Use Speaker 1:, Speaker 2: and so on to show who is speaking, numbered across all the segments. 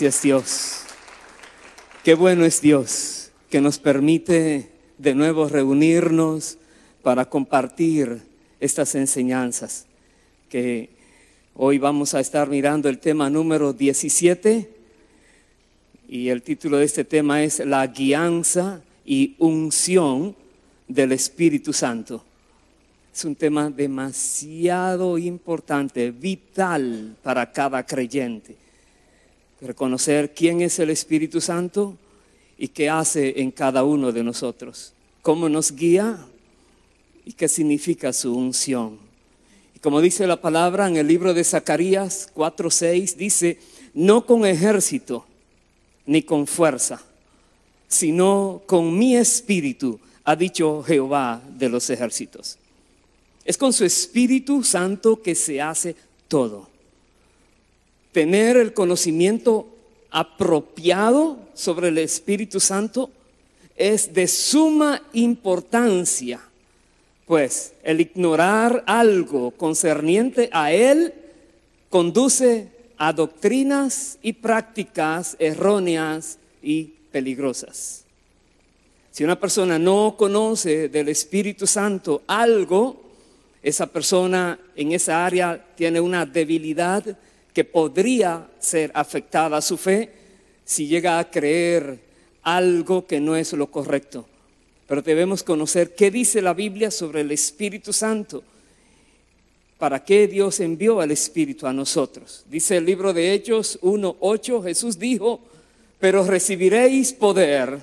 Speaker 1: Gracias, Dios. Qué bueno es Dios que nos permite de nuevo reunirnos para compartir estas enseñanzas. Que hoy vamos a estar mirando el tema número 17 y el título de este tema es La guianza y unción del Espíritu Santo. Es un tema demasiado importante, vital para cada creyente. Reconocer quién es el Espíritu Santo y qué hace en cada uno de nosotros. Cómo nos guía y qué significa su unción. Y como dice la palabra en el libro de Zacarías 4:6, dice: no con ejército ni con fuerza, sino con mi espíritu, ha dicho Jehová de los ejércitos. Es con su Espíritu Santo que se hace todo. Tener el conocimiento apropiado sobre el Espíritu Santo es de suma importancia, pues el ignorar algo concerniente a Él conduce a doctrinas y prácticas erróneas y peligrosas. Si una persona no conoce del Espíritu Santo algo, esa persona en esa área tiene una debilidad que podría ser afectada a su fe si llega a creer algo que no es lo correcto. Pero debemos conocer qué dice la Biblia sobre el Espíritu Santo. ¿Para qué Dios envió al Espíritu a nosotros? Dice el libro de Hechos 1:8, Jesús dijo: pero recibiréis poder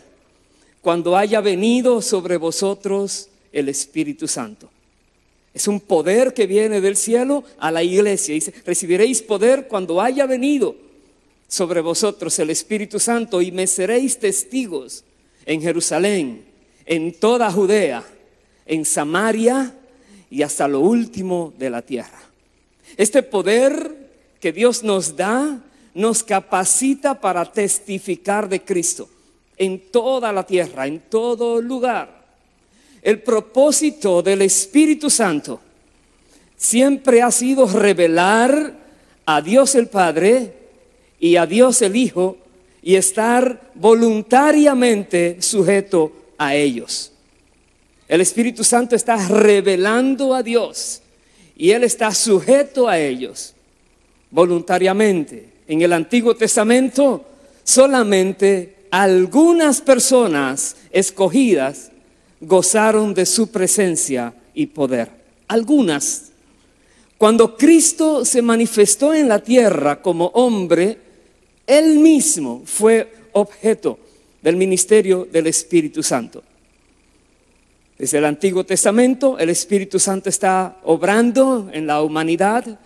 Speaker 1: cuando haya venido sobre vosotros el Espíritu Santo. Es un poder que viene del cielo a la iglesia. Dice: recibiréis poder cuando haya venido sobre vosotros el Espíritu Santo y me seréis testigos en Jerusalén, en toda Judea, en Samaria y hasta lo último de la tierra. Este poder que Dios nos da nos capacita para testificar de Cristo en toda la tierra, en todo lugar. El propósito del Espíritu Santo siempre ha sido revelar a Dios el Padre y a Dios el Hijo y estar voluntariamente sujeto a ellos. El Espíritu Santo está revelando a Dios y Él está sujeto a ellos voluntariamente. En el Antiguo Testamento solamente algunas personas escogidas gozaron de su presencia y poder. Algunas. Cuando Cristo se manifestó en la tierra como hombre, Él mismo fue objeto del ministerio del Espíritu Santo. Desde el Antiguo Testamento, el Espíritu Santo está obrando en la humanidad.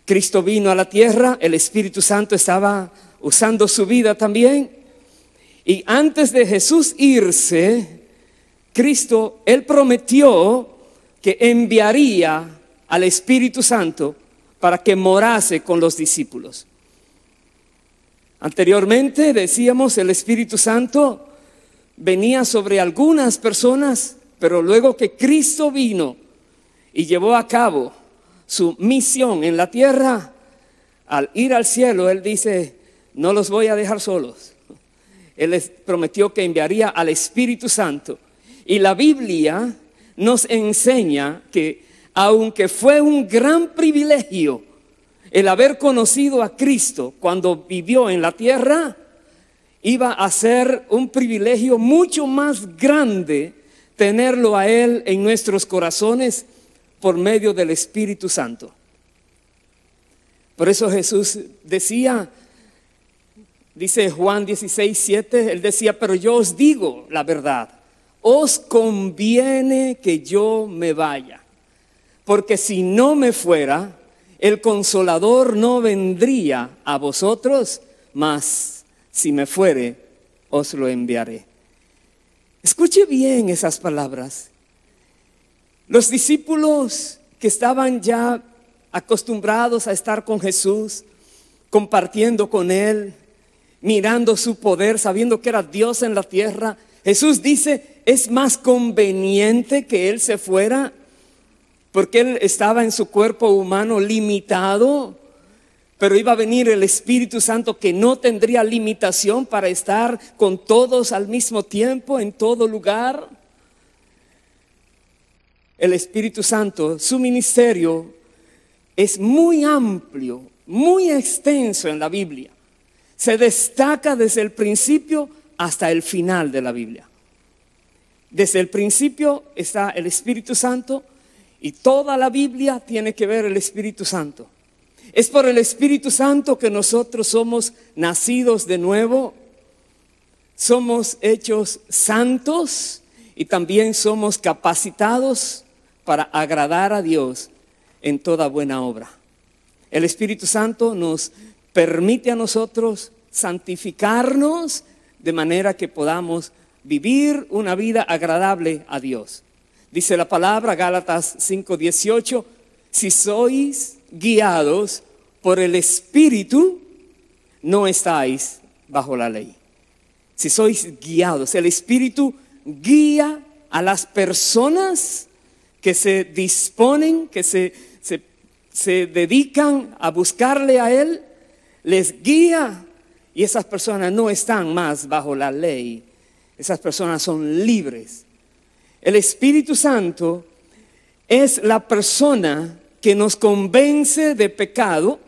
Speaker 1: Cristo vino a la tierra, el Espíritu Santo estaba usando su vida también. Y antes de Jesús irse, Cristo, Él prometió que enviaría al Espíritu Santo para que morase con los discípulos. Anteriormente decíamos, el Espíritu Santo venía sobre algunas personas, pero luego que Cristo vino y llevó a cabo su misión en la tierra, al ir al cielo, Él dice: no los voy a dejar solos. Él les prometió que enviaría al Espíritu Santo. Y la Biblia nos enseña que aunque fue un gran privilegio el haber conocido a Cristo cuando vivió en la tierra, iba a ser un privilegio mucho más grande tenerlo a Él en nuestros corazones por medio del Espíritu Santo. Por eso Jesús decía, dice Juan 16:7, Él decía: pero yo os digo la verdad, os conviene que yo me vaya, porque si no me fuera, el Consolador no vendría a vosotros, mas si me fuere, os lo enviaré. Escuche bien esas palabras. Los discípulos que estaban ya acostumbrados a estar con Jesús, compartiendo con Él, mirando su poder, sabiendo que era Dios en la tierra, Jesús dice: es más conveniente que Él se fuera, porque Él estaba en su cuerpo humano limitado, pero iba a venir el Espíritu Santo que no tendría limitación para estar con todos al mismo tiempo, en todo lugar. El Espíritu Santo, su ministerio es muy amplio, muy extenso en la Biblia. Se destaca desde el principio hasta el final de la Biblia. Desde el principio está el Espíritu Santo y toda la Biblia tiene que ver el Espíritu Santo. Es por el Espíritu Santo que nosotros somos nacidos de nuevo, somos hechos santos y también somos capacitados para agradar a Dios en toda buena obra. El Espíritu Santo nos permite a nosotros santificarnos de manera que podamos vivir una vida agradable a Dios. Dice la palabra, Gálatas 5:18, si sois guiados por el Espíritu, no estáis bajo la ley. Si sois guiados, el Espíritu guía a las personas que se disponen, que se dedican a buscarle a Él, les guía y esas personas no están más bajo la ley. Esas personas son libres. El Espíritu Santo es la persona que nos convence de pecado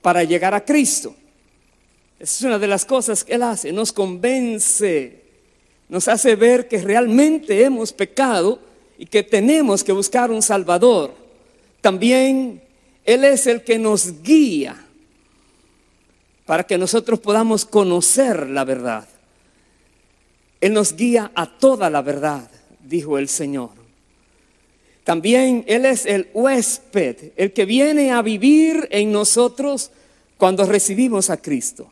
Speaker 1: para llegar a Cristo. Esa es una de las cosas que Él hace, nos convence, nos hace ver que realmente hemos pecado y que tenemos que buscar un Salvador. También Él es el que nos guía para que nosotros podamos conocer la verdad. Él nos guía a toda la verdad, dijo el Señor. También Él es el huésped, el que viene a vivir en nosotros cuando recibimos a Cristo.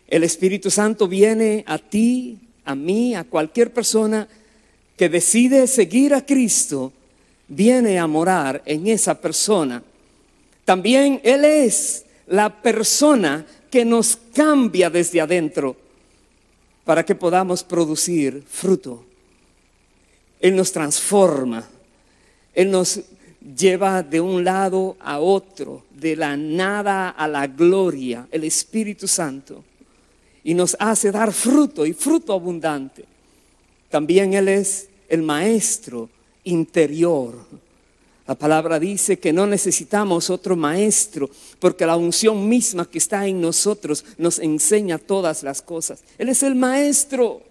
Speaker 1: El Espíritu Santo viene a ti, a mí, a cualquier persona que decide seguir a Cristo, viene a morar en esa persona. También Él es la persona que nos cambia desde adentro para que podamos producir fruto. Él nos transforma, Él nos lleva de un lado a otro, de la nada a la gloria, el Espíritu Santo, y nos hace dar fruto y fruto abundante. También Él es el maestro interior. La palabra dice que no necesitamos otro maestro, porque la unción misma que está en nosotros nos enseña todas las cosas. Él es el maestro.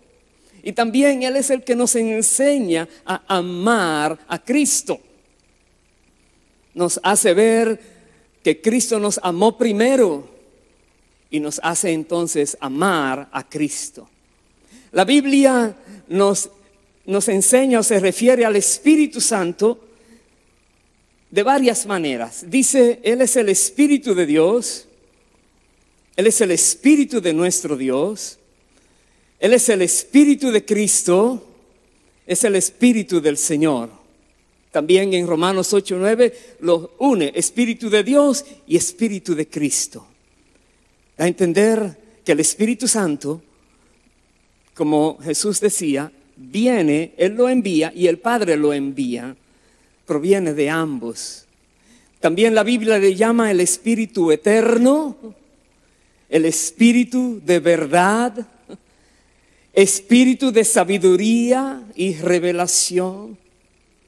Speaker 1: Y también Él es el que nos enseña a amar a Cristo. Nos hace ver que Cristo nos amó primero y nos hace entonces amar a Cristo. La Biblia nos enseña o se refiere al Espíritu Santo de varias maneras. Dice, Él es el Espíritu de Dios, Él es el Espíritu de nuestro Dios, Él es el Espíritu de Cristo, es el Espíritu del Señor. También en Romanos 8:9 lo une, Espíritu de Dios y Espíritu de Cristo. Da a entender que el Espíritu Santo, como Jesús decía, viene, Él lo envía y el Padre lo envía. Proviene de ambos. También la Biblia le llama el Espíritu eterno, el Espíritu de verdad, Espíritu de sabiduría y revelación.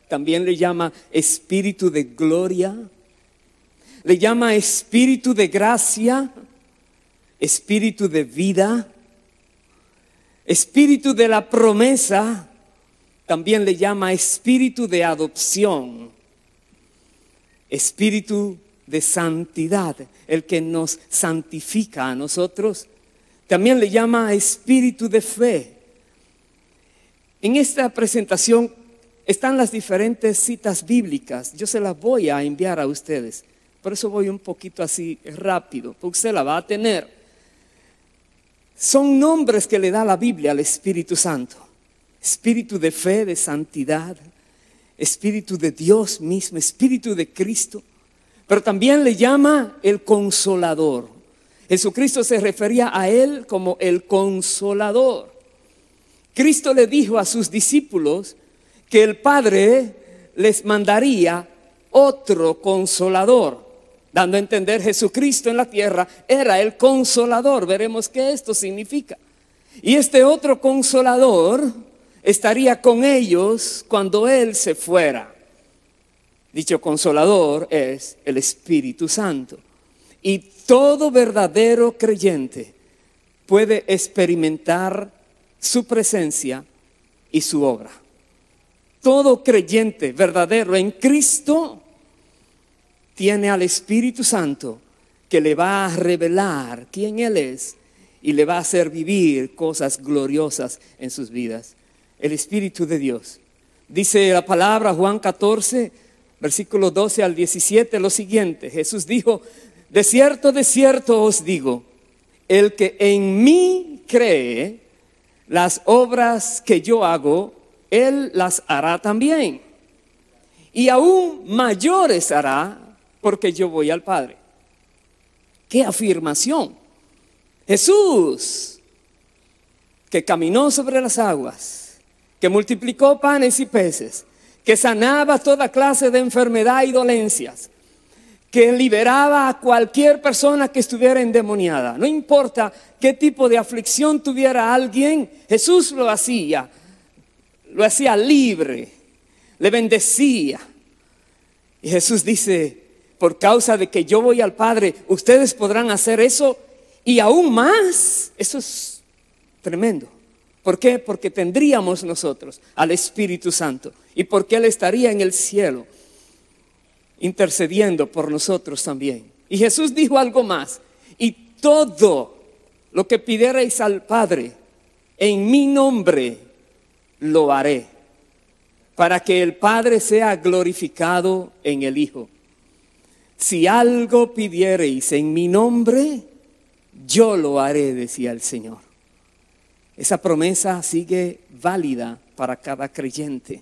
Speaker 1: También le llama Espíritu de gloria. Le llama Espíritu de gracia, Espíritu de vida, Espíritu de la promesa. También le llama Espíritu de adopción, Espíritu de santidad, el que nos santifica a nosotros. También le llama Espíritu de fe. En esta presentación están las diferentes citas bíblicas. Yo se las voy a enviar a ustedes. Por eso voy un poquito así rápido, porque usted la va a tener. Son nombres que le da la Biblia al Espíritu Santo. Espíritu de fe, de santidad, Espíritu de Dios mismo, Espíritu de Cristo. Pero también le llama el Consolador. Jesucristo se refería a Él como el Consolador. Cristo le dijo a sus discípulos que el Padre les mandaría otro Consolador. dando a entender Jesucristo en la tierra era el consolador. Veremos qué esto significa. Y este otro consolador estaría con ellos cuando Él se fuera. Dicho consolador es el Espíritu Santo. Y todo verdadero creyente puede experimentar su presencia y su obra. Todo creyente verdadero en Cristo tiene al Espíritu Santo que le va a revelar quién Él es y le va a hacer vivir cosas gloriosas en sus vidas. El Espíritu de Dios. Dice la palabra Juan 14, versículos 12 al 17, lo siguiente. Jesús dijo: de cierto os digo, el que en mí cree, las obras que yo hago, Él las hará también. Y aún mayores hará, porque yo voy al Padre. ¡Qué afirmación! Jesús, que caminó sobre las aguas, que multiplicó panes y peces, que sanaba toda clase de enfermedad y dolencias, que liberaba a cualquier persona que estuviera endemoniada. No importa qué tipo de aflicción tuviera alguien, Jesús lo hacía libre, le bendecía. Y Jesús dice: por causa de que yo voy al Padre, ustedes podrán hacer eso y aún más. Eso es tremendo. ¿Por qué? Porque tendríamos nosotros al Espíritu Santo y porque Él estaría en el cielo intercediendo por nosotros también. Y Jesús dijo algo más: y todo lo que pidierais al Padre en mi nombre lo haré, para que el Padre sea glorificado en el Hijo. Si algo pidiereis en mi nombre, yo lo haré, decía el Señor. Esa promesa sigue válida para cada creyente.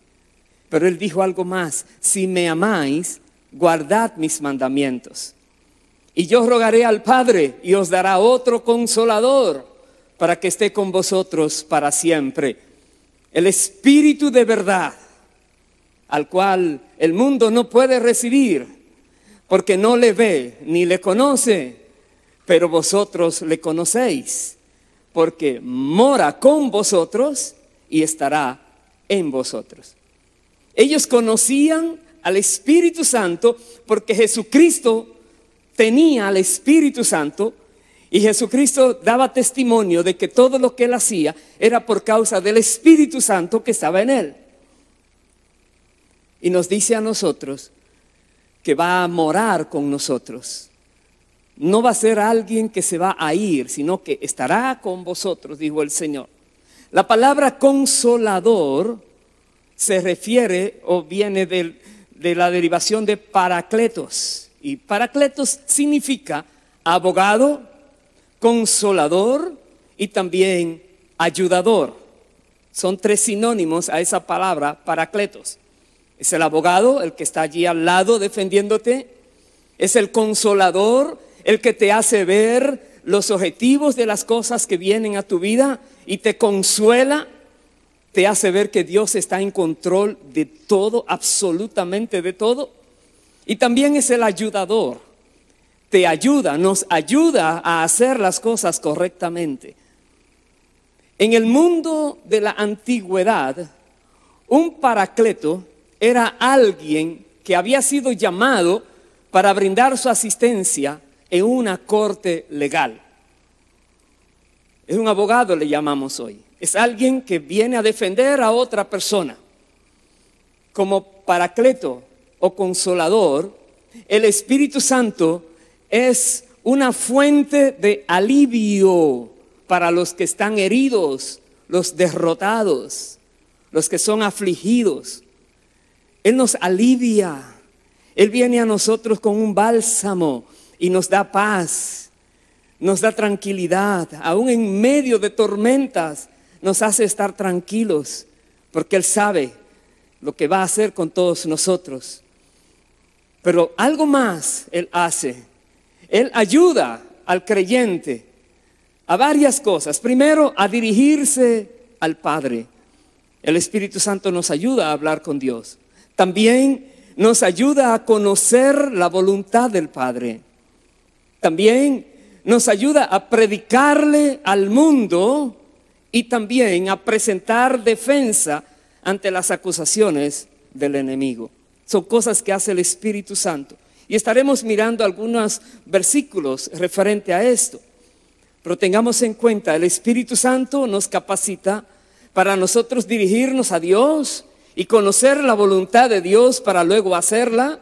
Speaker 1: Pero Él dijo algo más: si me amáis, guardad mis mandamientos. Y yo rogaré al Padre y os dará otro consolador para que esté con vosotros para siempre. El Espíritu de verdad, al cual el mundo no puede recibir porque no le ve ni le conoce, pero vosotros le conocéis, porque mora con vosotros y estará en vosotros. Ellos conocían al Espíritu Santo porque Jesucristo tenía al Espíritu Santo, y Jesucristo daba testimonio de que todo lo que Él hacía era por causa del Espíritu Santo que estaba en Él. Y nos dice a nosotros que va a morar con nosotros. No va a ser alguien que se va a ir, sino que estará con vosotros, dijo el Señor. La palabra consolador se refiere o viene de la derivación de paracletos. Y paracletos significa abogado, consolador y también ayudador. Son tres sinónimos a esa palabra paracletos. Es el abogado, el que está allí al lado defendiéndote. Es el consolador, el que te hace ver los objetivos de las cosas que vienen a tu vida y te consuela. Te hace ver que Dios está en control de todo, absolutamente de todo. Y también es el ayudador. Te ayuda, nos ayuda a hacer las cosas correctamente. En el mundo de la antigüedad, un paracleto era alguien que había sido llamado para brindar su asistencia en una corte legal. Es un abogado, le llamamos hoy. Es alguien que viene a defender a otra persona. Como paracleto o consolador, el Espíritu Santo es una fuente de alivio para los que están heridos, los derrotados, los que son afligidos. Él nos alivia. Él viene a nosotros con un bálsamo y nos da paz, nos da tranquilidad. Aún en medio de tormentas nos hace estar tranquilos, porque Él sabe lo que va a hacer con todos nosotros. Pero algo más Él hace. Él ayuda al creyente a varias cosas. Primero, a dirigirse al Padre. El Espíritu Santo nos ayuda a hablar con Dios. También nos ayuda a conocer la voluntad del Padre. También nos ayuda a predicarle al mundo y también a presentar defensa ante las acusaciones del enemigo. Son cosas que hace el Espíritu Santo. Y estaremos mirando algunos versículos referente a esto. Pero tengamos en cuenta, el Espíritu Santo nos capacita para nosotros dirigirnos a Dios y conocer la voluntad de Dios para luego hacerla.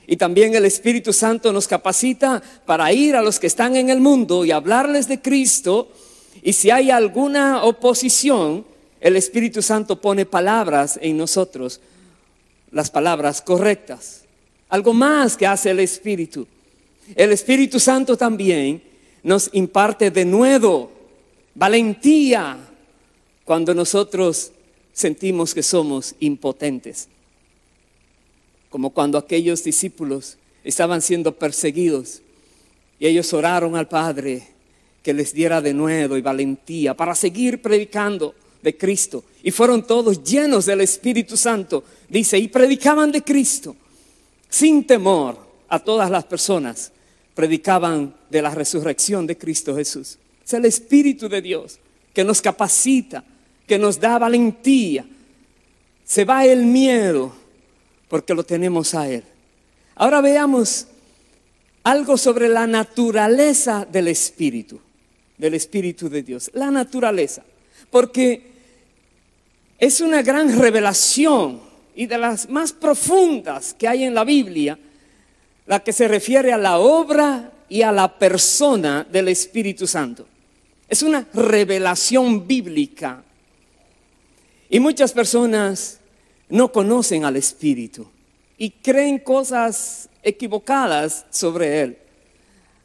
Speaker 1: Y también el Espíritu Santo nos capacita para ir a los que están en el mundo y hablarles de Cristo. Y si hay alguna oposición, el Espíritu Santo pone palabras en nosotros, las palabras correctas. Algo más que hace el Espíritu. El Espíritu Santo también nos imparte denuedo, valentía, cuando nosotros sentimos que somos impotentes. Como cuando aquellos discípulos estaban siendo perseguidos y ellos oraron al Padre que les diera denuedo y valentía para seguir predicando de Cristo. Y fueron todos llenos del Espíritu Santo, dice, y predicaban de Cristo sin temor a todas las personas. Predicaban de la resurrección de Cristo Jesús. Es el Espíritu de Dios que nos capacita, que nos da valentía. Se va el miedo porque lo tenemos a Él. Ahora veamos algo sobre la naturaleza del Espíritu de Dios. La naturaleza, porque es una gran revelación y de las más profundas que hay en la Biblia, la que se refiere a la obra y a la persona del Espíritu Santo. Es una revelación bíblica. Y muchas personas no conocen al Espíritu y creen cosas equivocadas sobre Él.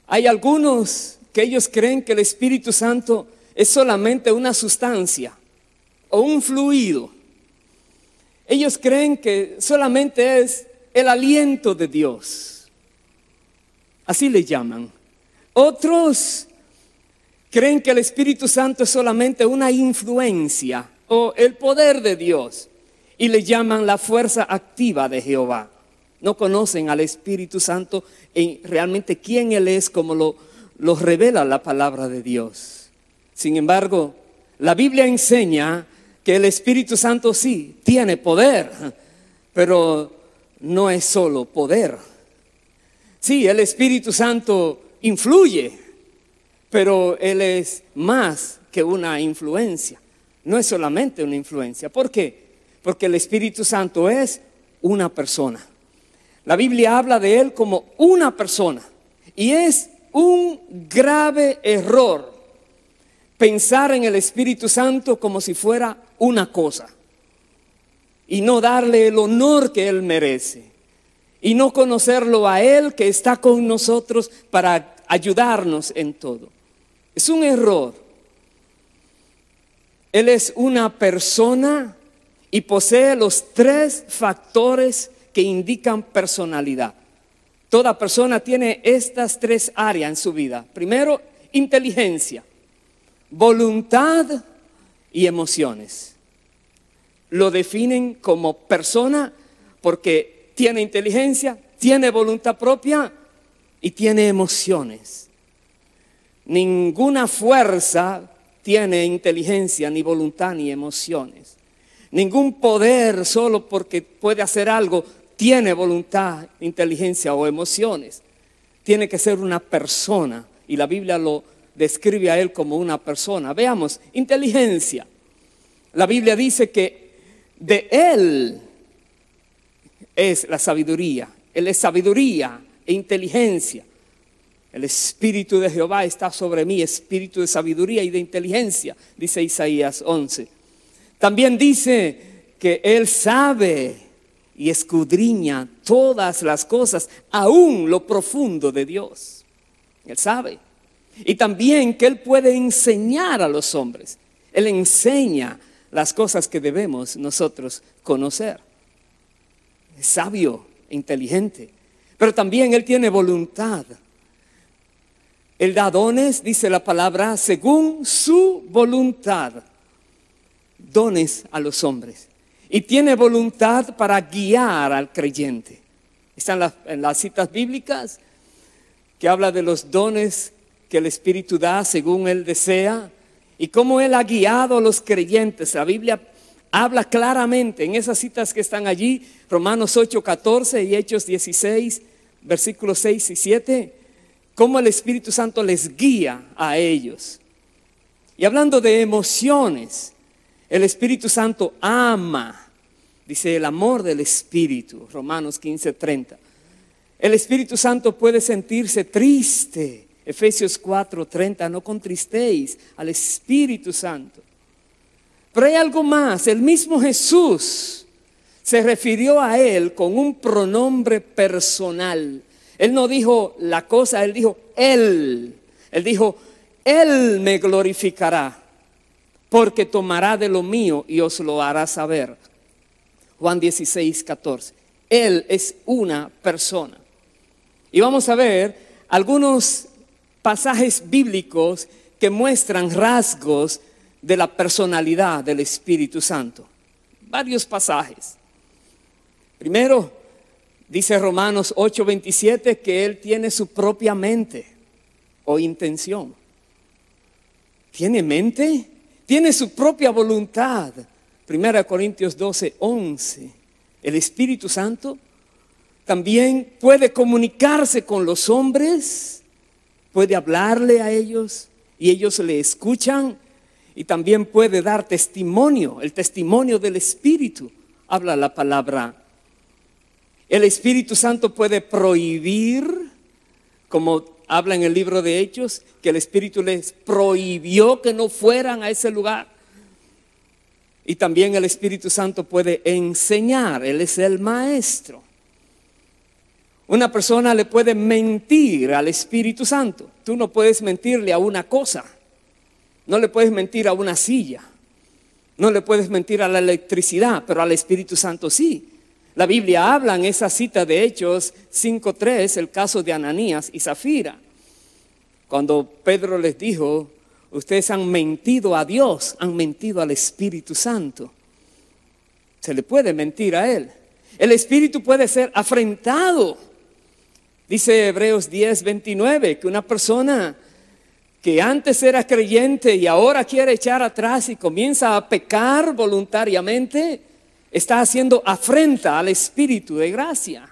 Speaker 1: Hay algunos que ellos creen que el Espíritu Santo es solamente una sustancia o un fluido. Ellos creen que solamente es el aliento de Dios. Así le llaman. Otros creen que el Espíritu Santo es solamente una influencia o el poder de Dios y le llaman la fuerza activa de Jehová. No conocen al Espíritu Santo y realmente quién Él es como lo revela la palabra de Dios. Sin embargo, la Biblia enseña que el Espíritu Santo sí tiene poder, pero no es solo poder. Sí, el Espíritu Santo influye, pero Él es más que una influencia. No es solamente una influencia. ¿Por qué? Porque el Espíritu Santo es una persona. La Biblia habla de Él como una persona. Y es un grave error pensar en el Espíritu Santo como si fuera una cosa. Y no darle el honor que Él merece. Y no conocerlo a Él que está con nosotros para ayudarnos en todo. Es un error. Él es una persona y posee los 3 factores que indican personalidad. Toda persona tiene estas 3 áreas en su vida. Primero, inteligencia, voluntad y emociones. Lo definen como persona porque tiene inteligencia, tiene voluntad propia y tiene emociones. Ninguna fuerza tiene inteligencia, ni voluntad, ni emociones. Ningún poder solo porque puede hacer algo tiene voluntad, inteligencia o emociones. Tiene que ser una persona y la Biblia lo describe a Él como una persona. Veamos, inteligencia. La Biblia dice que de Él es la sabiduría. Él es sabiduría e inteligencia. El Espíritu de Jehová está sobre mí, espíritu de sabiduría y de inteligencia, dice Isaías 11. También dice que Él sabe y escudriña todas las cosas, aún lo profundo de Dios. Él sabe. Y también que Él puede enseñar a los hombres. Él enseña las cosas que debemos nosotros conocer. Es sabio, inteligente, pero también Él tiene voluntad. Él da dones, dice la palabra, según su voluntad. Dones a los hombres. Y tiene voluntad para guiar al creyente. Están en las citas bíblicas que habla de los dones que el Espíritu da según Él desea y cómo Él ha guiado a los creyentes. La Biblia habla claramente en esas citas que están allí, Romanos 8:14 y Hechos 16, versículos 6 y 7, cómo el Espíritu Santo les guía a ellos. Y hablando de emociones, el Espíritu Santo ama, dice el amor del Espíritu, Romanos 15:30. El Espíritu Santo puede sentirse triste, Efesios 4:30, no contristéis al Espíritu Santo. Pero hay algo más, el mismo Jesús se refirió a Él con un pronombre personal. Él no dijo la cosa, Él dijo Él. Él dijo, Él me glorificará, porque tomará de lo mío y os lo hará saber. Juan 16:14. Él es una persona. Y vamos a ver algunos pasajes bíblicos que muestran rasgos de la personalidad del Espíritu Santo. Varios pasajes. Primero, dice Romanos 8:27 que Él tiene su propia mente o intención. ¿Tiene mente? Tiene su propia voluntad. 1 Corintios 12:11. El Espíritu Santo también puede comunicarse con los hombres, puede hablarle a ellos y ellos le escuchan, y también puede dar testimonio, el testimonio del Espíritu, habla la palabra. El Espíritu Santo puede prohibir, como habla en el libro de Hechos, que el Espíritu les prohibió que no fueran a ese lugar. Y también el Espíritu Santo puede enseñar, Él es el maestro. Una persona le puede mentir al Espíritu Santo. Tú no puedes mentirle a una cosa, no le puedes mentir a una silla, no le puedes mentir a la electricidad, pero al Espíritu Santo sí. La Biblia habla en esa cita de Hechos 5:3, el caso de Ananías y Zafira. Cuando Pedro les dijo, ustedes han mentido a Dios, han mentido al Espíritu Santo. Se le puede mentir a Él. El Espíritu puede ser afrentado. Dice Hebreos 10:29 que una persona que antes era creyente y ahora quiere echar atrás y comienza a pecar voluntariamente, está haciendo afrenta al Espíritu de gracia.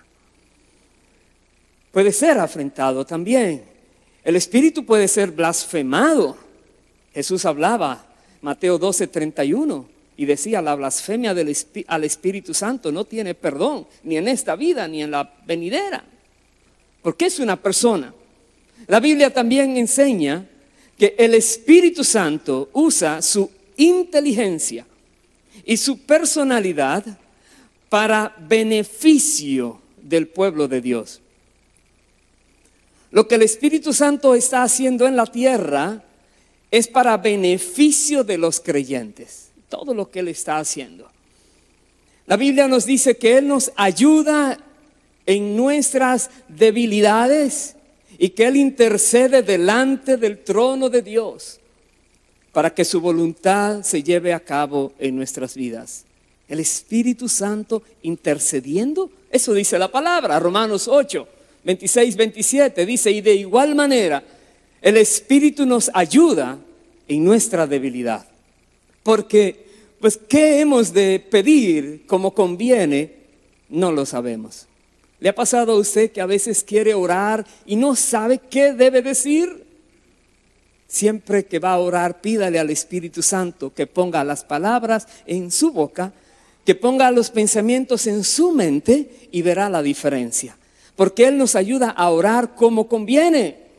Speaker 1: Puede ser afrentado también. El Espíritu puede ser blasfemado. Jesús hablaba, Mateo 12:31, y decía, la blasfemia al Espíritu Santo no tiene perdón, ni en esta vida, ni en la venidera. Porque es una persona. La Biblia también enseña que el Espíritu Santo usa su inteligencia y su personalidad para beneficio del pueblo de Dios. Lo que el Espíritu Santo está haciendo en la tierra es para beneficio de los creyentes. Todo lo que Él está haciendo. La Biblia nos dice que Él nos ayuda en nuestras debilidades y que Él intercede delante del trono de Dios para que su voluntad se lleve a cabo en nuestras vidas. El Espíritu Santo intercediendo, eso dice la palabra, Romanos 8:26-27, dice, y de igual manera el Espíritu nos ayuda en nuestra debilidad. Porque, pues, ¿qué hemos de pedir como conviene? No lo sabemos. ¿Le ha pasado a usted que a veces quiere orar y no sabe qué debe decir? Siempre que va a orar, pídale al Espíritu Santo que ponga las palabras en su boca, que ponga los pensamientos en su mente y verá la diferencia. Porque Él nos ayuda a orar como conviene.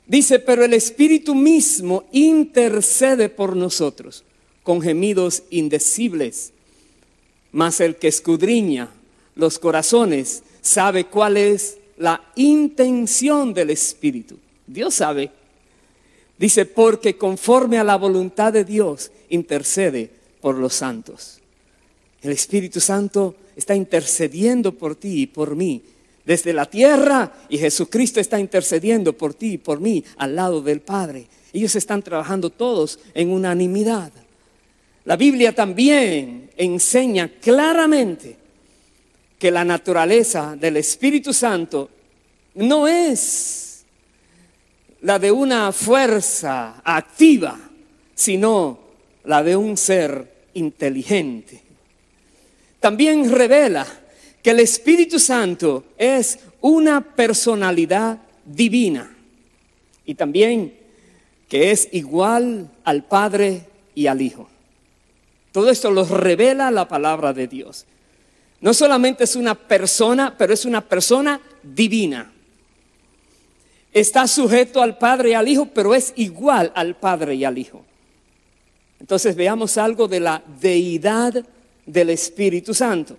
Speaker 1: Dice, pero el Espíritu mismo intercede por nosotros con gemidos indecibles. Mas el que escudriña los corazones sabe cuál es la intención del Espíritu. Dios sabe. Dice, porque conforme a la voluntad de Dios intercede por los santos. El Espíritu Santo está intercediendo por ti y por mí desde la tierra, y Jesucristo está intercediendo por ti y por mí al lado del Padre. Ellos están trabajando todos en unanimidad. La Biblia también enseña claramente que la naturaleza del Espíritu Santo no es la de una fuerza activa, sino la de un ser inteligente. También revela que el Espíritu Santo es una personalidad divina y también que es igual al Padre y al Hijo. Todo esto lo revela la palabra de Dios. No solamente es una persona, pero es una persona divina. Está sujeto al Padre y al Hijo, pero es igual al Padre y al Hijo. Entonces veamos algo de la deidad del Espíritu Santo.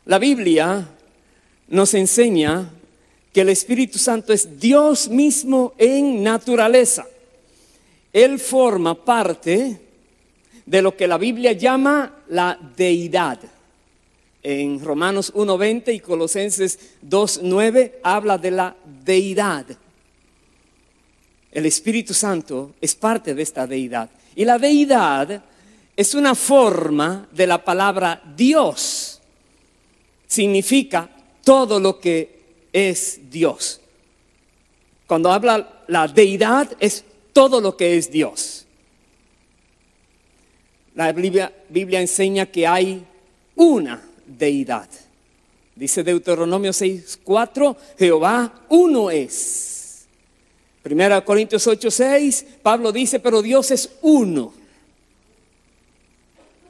Speaker 1: La Biblia nos enseña que el Espíritu Santo es Dios mismo en naturaleza. Él forma parte de lo que la Biblia llama la deidad. En Romanos 1:20 y Colosenses 2:9 habla de la deidad. El Espíritu Santo es parte de esta deidad. Y la deidad es una forma de la palabra Dios. Significa todo lo que es Dios. Cuando habla la deidad es todo lo que es Dios. La Biblia enseña que hay una deidad. Dice Deuteronomio 6:4, Jehová uno es. 1 Corintios 8:6, Pablo dice, pero Dios es uno.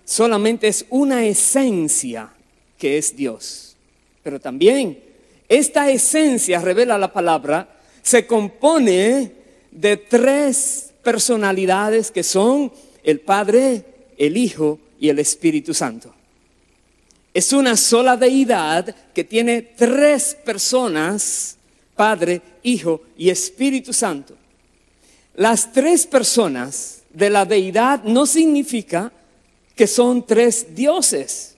Speaker 1: Solamente es una esencia que es Dios. Pero también esta esencia, revela la palabra, se compone de tres personalidades que son el Padre, el Hijo y el Espíritu Santo. Es una sola deidad que tiene tres personas: Padre, Hijo y Espíritu Santo. Las tres personas de la deidad no significa que son tres dioses.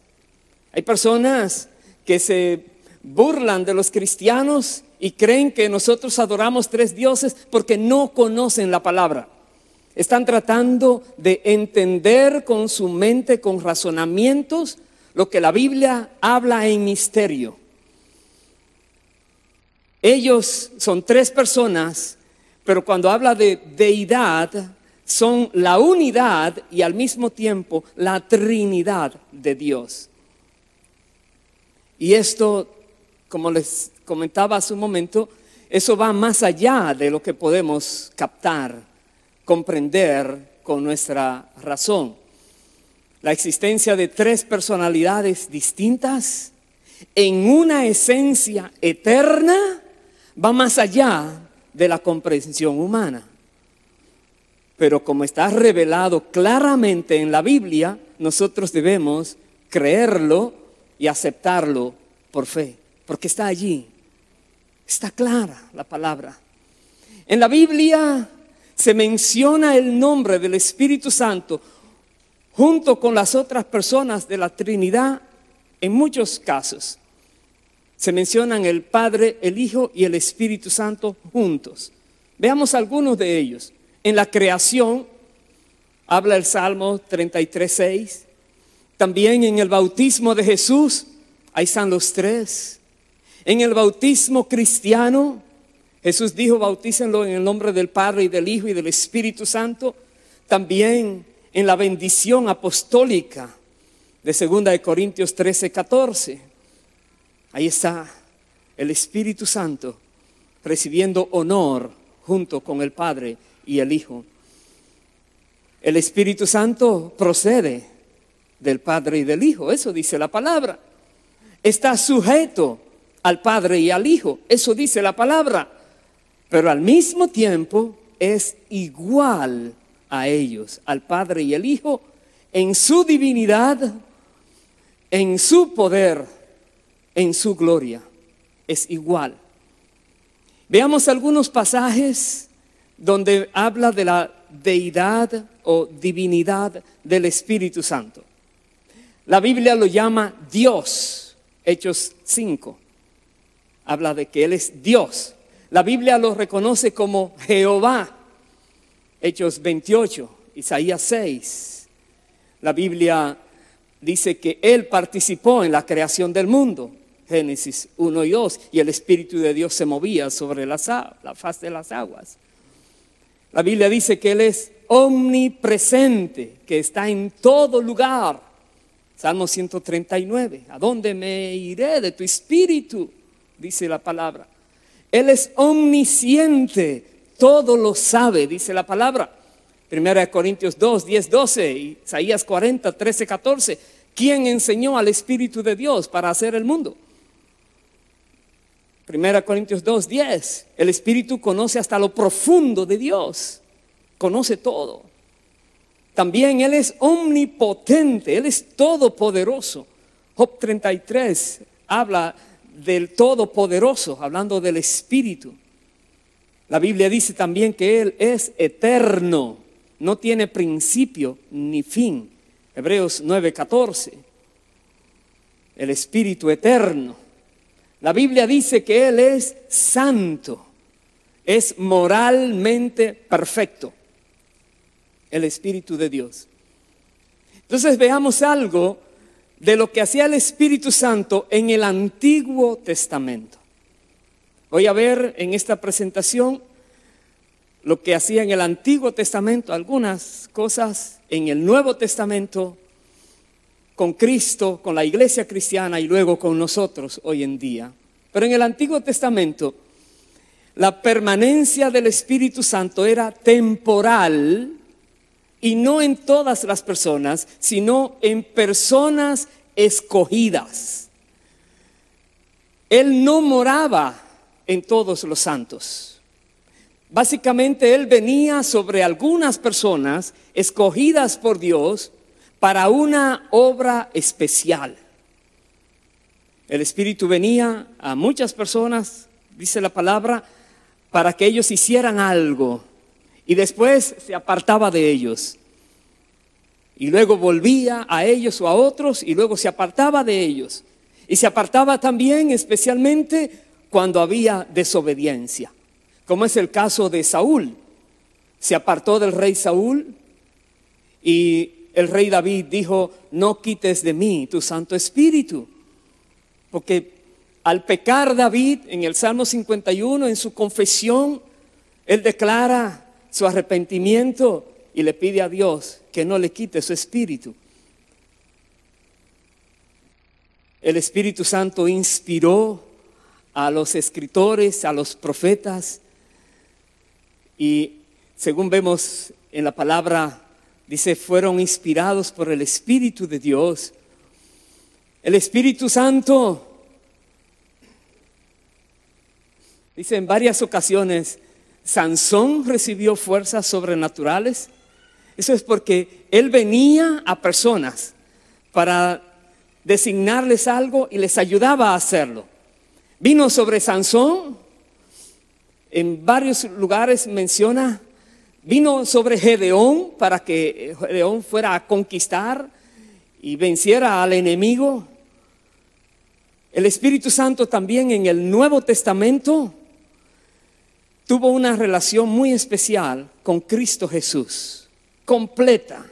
Speaker 1: Hay personas que se burlan de los cristianos y creen que nosotros adoramos tres dioses porque no conocen la palabra. Están tratando de entender con su mente, con razonamientos, lo que la Biblia habla en misterio. Ellos son tres personas, pero cuando habla de deidad, son la unidad y al mismo tiempo la Trinidad de Dios. Y esto, como les comentaba hace un momento, eso va más allá de lo que podemos captar, comprender con nuestra razón. La existencia de tres personalidades distintas en una esencia eterna va más allá de la comprensión humana. Pero como está revelado claramente en la Biblia, nosotros debemos creerlo y aceptarlo por fe, porque está allí, está clara la palabra. En la Biblia se menciona el nombre del Espíritu Santo junto con las otras personas de la Trinidad en muchos casos. Se mencionan el Padre, el Hijo y el Espíritu Santo juntos. Veamos algunos de ellos. En la creación habla el Salmo 33:6. También en el bautismo de Jesús, ahí están los tres. En el bautismo cristiano, Jesús dijo, bautícenlo en el nombre del Padre y del Hijo y del Espíritu Santo. También en la bendición apostólica de 2 Corintios 13:14. Ahí está el Espíritu Santo recibiendo honor junto con el Padre y el Hijo. El Espíritu Santo procede del Padre y del Hijo, eso dice la palabra. Está sujeto al Padre y al Hijo, eso dice la palabra. Pero al mismo tiempo es igual a ellos, al Padre y el Hijo, en su divinidad, en su poder, en su gloria. Es igual. Veamos algunos pasajes donde habla de la deidad o divinidad del Espíritu Santo. La Biblia lo llama Dios. Hechos 5 habla de que Él es Dios. La Biblia lo reconoce como Jehová. Hechos 28, Isaías 6. La Biblia dice que Él participó en la creación del mundo. Génesis 1 y 2. Y el Espíritu de Dios se movía sobre la faz de las aguas. La Biblia dice que Él es omnipresente, que está en todo lugar. Salmo 139. ¿A dónde me iré de tu espíritu? Dice la palabra. Él es omnisciente, todo lo sabe, dice la palabra. 1 Corintios 2, 10, 12, Isaías 40, 13, 14. ¿Quién enseñó al Espíritu de Dios para hacer el mundo? 1 Corintios 2, 10. El Espíritu conoce hasta lo profundo de Dios. Conoce todo. También Él es omnipotente, Él es todopoderoso. Job 33 habla del todopoderoso, hablando del Espíritu. La Biblia dice también que Él es eterno, no tiene principio ni fin. Hebreos 9, 14. El Espíritu eterno. La Biblia dice que Él es santo, es moralmente perfecto. El Espíritu de Dios. Entonces veamos algo de lo que hacía el Espíritu Santo en el Antiguo Testamento. Voy a ver en esta presentación lo que hacía en el Antiguo Testamento, algunas cosas en el Nuevo Testamento, con Cristo, con la iglesia cristiana y luego con nosotros hoy en día. Pero en el Antiguo Testamento, la permanencia del Espíritu Santo era temporal y no en todas las personas, sino en personas escogidas. Él no moraba en todos los santos. Básicamente Él venía sobre algunas personas escogidas por Dios para una obra especial. El Espíritu venía a muchas personas, dice la palabra, para que ellos hicieran algo y después se apartaba de ellos. Y luego volvía a ellos o a otros y luego se apartaba de ellos. Y se apartaba también especialmente cuando había desobediencia, como es el caso de Saúl. Se apartó del rey Saúl y el rey David dijo: no quites de mí tu Santo Espíritu. Porque al pecar David en el Salmo 51, en su confesión, él declara su arrepentimiento y le pide a Dios que no le quite su espíritu. El Espíritu Santo inspiró a los escritores, a los profetas, y según vemos en la palabra, dice, fueron inspirados por el Espíritu de Dios. El Espíritu Santo, dice en varias ocasiones, Sansón recibió fuerzas sobrenaturales. Eso es porque él venía a personas para designarles algo y les ayudaba a hacerlo. Vino sobre Sansón, en varios lugares menciona, vino sobre Gedeón para que Gedeón fuera a conquistar y venciera al enemigo. El Espíritu Santo también en el Nuevo Testamento tuvo una relación muy especial con Cristo Jesús, completa.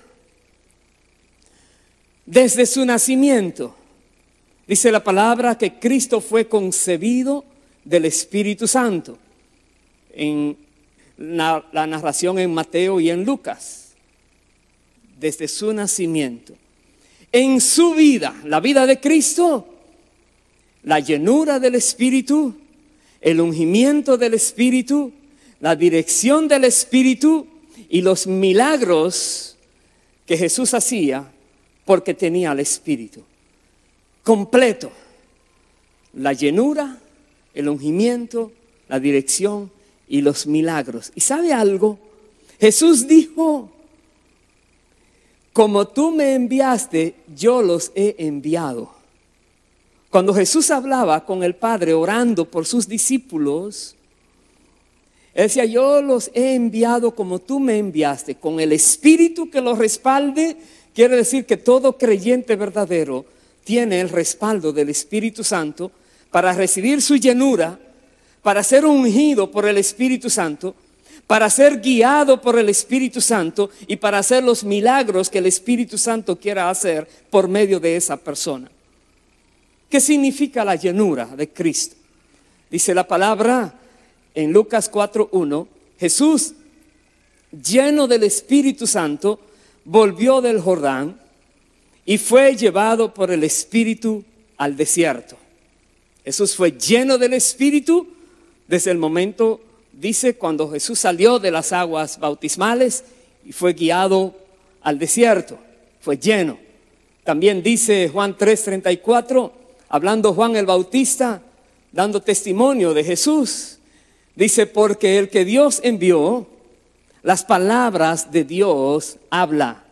Speaker 1: Desde su nacimiento, dice la palabra que Cristo fue concebido del Espíritu Santo. En la narración en Mateo y en Lucas, desde su nacimiento. En su vida, la vida de Cristo, la llenura del Espíritu, el ungimiento del Espíritu, la dirección del Espíritu y los milagros que Jesús hacía porque tenía el Espíritu completo. La llenura, el ungimiento, la dirección y los milagros. ¿Y sabe algo? Jesús dijo: como tú me enviaste, yo los he enviado. Cuando Jesús hablaba con el Padre orando por sus discípulos, Él decía: yo los he enviado como tú me enviaste, con el Espíritu que los respalde. Quiere decir que todo creyente verdadero tiene el respaldo del Espíritu Santo para recibir su llenura, para ser ungido por el Espíritu Santo, para ser guiado por el Espíritu Santo y para hacer los milagros que el Espíritu Santo quiera hacer por medio de esa persona. ¿Qué significa la llenura de Cristo? Dice la palabra en Lucas 4:1, Jesús, lleno del Espíritu Santo, volvió del Jordán y fue llevado por el Espíritu al desierto. Jesús fue lleno del Espíritu desde el momento, dice, cuando Jesús salió de las aguas bautismales y fue guiado al desierto, fue lleno. También dice Juan 3:34, hablando Juan el Bautista, dando testimonio de Jesús, dice, porque el que Dios envió, las palabras de Dios habla,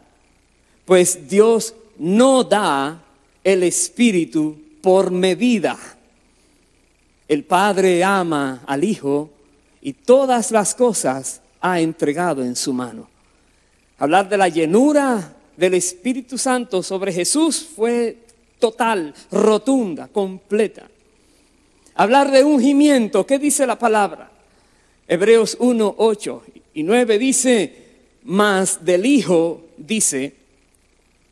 Speaker 1: pues Dios no da el Espíritu por medida. El Padre ama al Hijo y todas las cosas ha entregado en su mano. Hablar de la llenura del Espíritu Santo sobre Jesús fue total, rotunda, completa. Hablar de ungimiento, ¿qué dice la palabra? Hebreos 1:8 y 9 dice, mas del Hijo dice,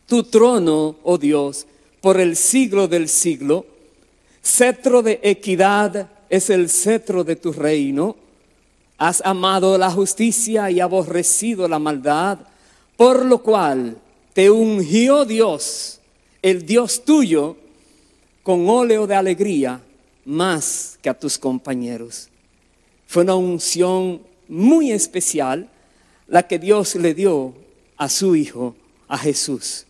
Speaker 1: tu trono, oh Dios, por el siglo del siglo, cetro de equidad es el cetro de tu reino. Has amado la justicia y aborrecido la maldad, por lo cual te ungió Dios, el Dios tuyo, con óleo de alegría más que a tus compañeros. Fue una unción muy especial la que Dios le dio a su Hijo, a Jesús.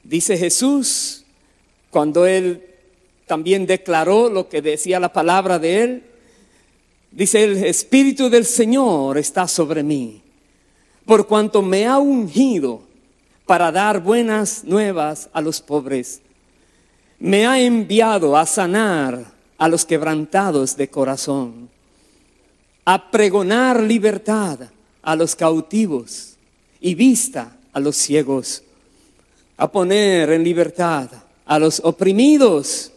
Speaker 1: Dice Jesús, cuando Él también declaró lo que decía la palabra de Él, dice, el Espíritu del Señor está sobre mí, por cuanto me ha ungido para dar buenas nuevas a los pobres. Me ha enviado a sanar a los quebrantados de corazón, a pregonar libertad a los cautivos y vista a los ciegos, a poner en libertad a los oprimidos,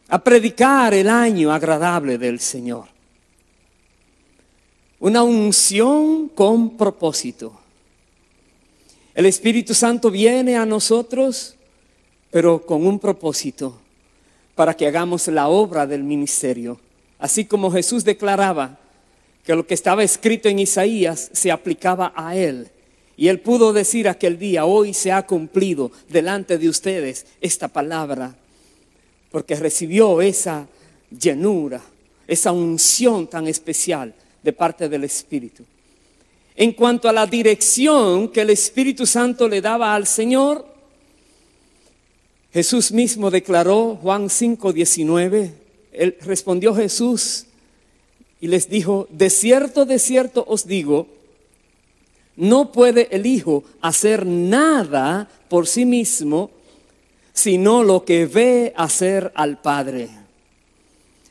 Speaker 1: a predicar el año agradable del Señor. Una unción con propósito. El Espíritu Santo viene a nosotros, pero con un propósito, para que hagamos la obra del ministerio. Así como Jesús declaraba que lo que estaba escrito en Isaías se aplicaba a Él. Y Él pudo decir aquel día, hoy se ha cumplido delante de ustedes esta palabra, porque recibió esa llenura, esa unción tan especial de parte del Espíritu. En cuanto a la dirección que el Espíritu Santo le daba al Señor, Jesús mismo declaró, Juan 5:19, respondió Jesús y les dijo, de cierto os digo, no puede el Hijo hacer nada por sí mismo, sino lo que ve hacer al Padre.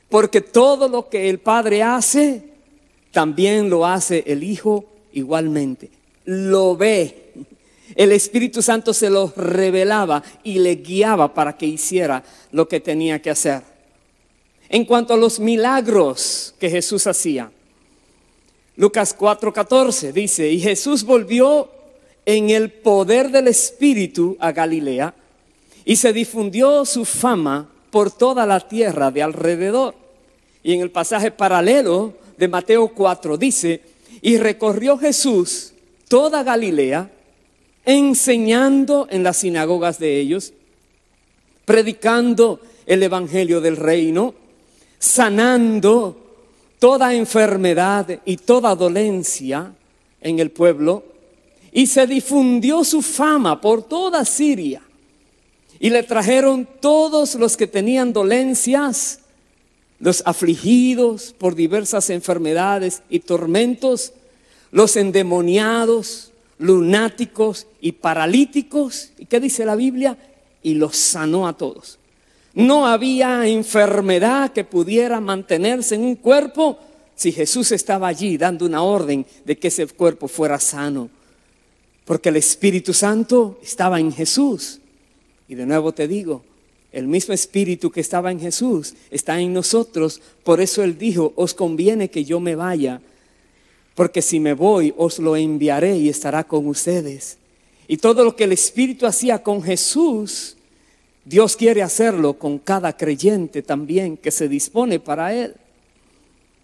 Speaker 1: Porque todo lo que el Padre hace, también lo hace el Hijo igualmente. Lo ve. El Espíritu Santo se lo revelaba y le guiaba para que hiciera lo que tenía que hacer. En cuanto a los milagros que Jesús hacía, Lucas 4:14 dice, y Jesús volvió en el poder del Espíritu a Galilea y se difundió su fama por toda la tierra de alrededor. Y en el pasaje paralelo de Mateo 4 dice, y recorrió Jesús toda Galilea, enseñando en las sinagogas de ellos, predicando el evangelio del reino, sanando toda enfermedad y toda dolencia en el pueblo, y se difundió su fama por toda Siria. Y le trajeron todos los que tenían dolencias, los afligidos por diversas enfermedades y tormentos, los endemoniados, lunáticos y paralíticos. ¿Y qué dice la Biblia? Y los sanó a todos. No había enfermedad que pudiera mantenerse en un cuerpo si Jesús estaba allí dando una orden de que ese cuerpo fuera sano. Porque el Espíritu Santo estaba en Jesús. Y de nuevo te digo, el mismo Espíritu que estaba en Jesús está en nosotros. Por eso Él dijo, os conviene que yo me vaya. porque si me voy os lo enviaré y estará con ustedes. Y todo lo que el Espíritu hacía con Jesús, Dios quiere hacerlo con cada creyente también que se dispone para Él.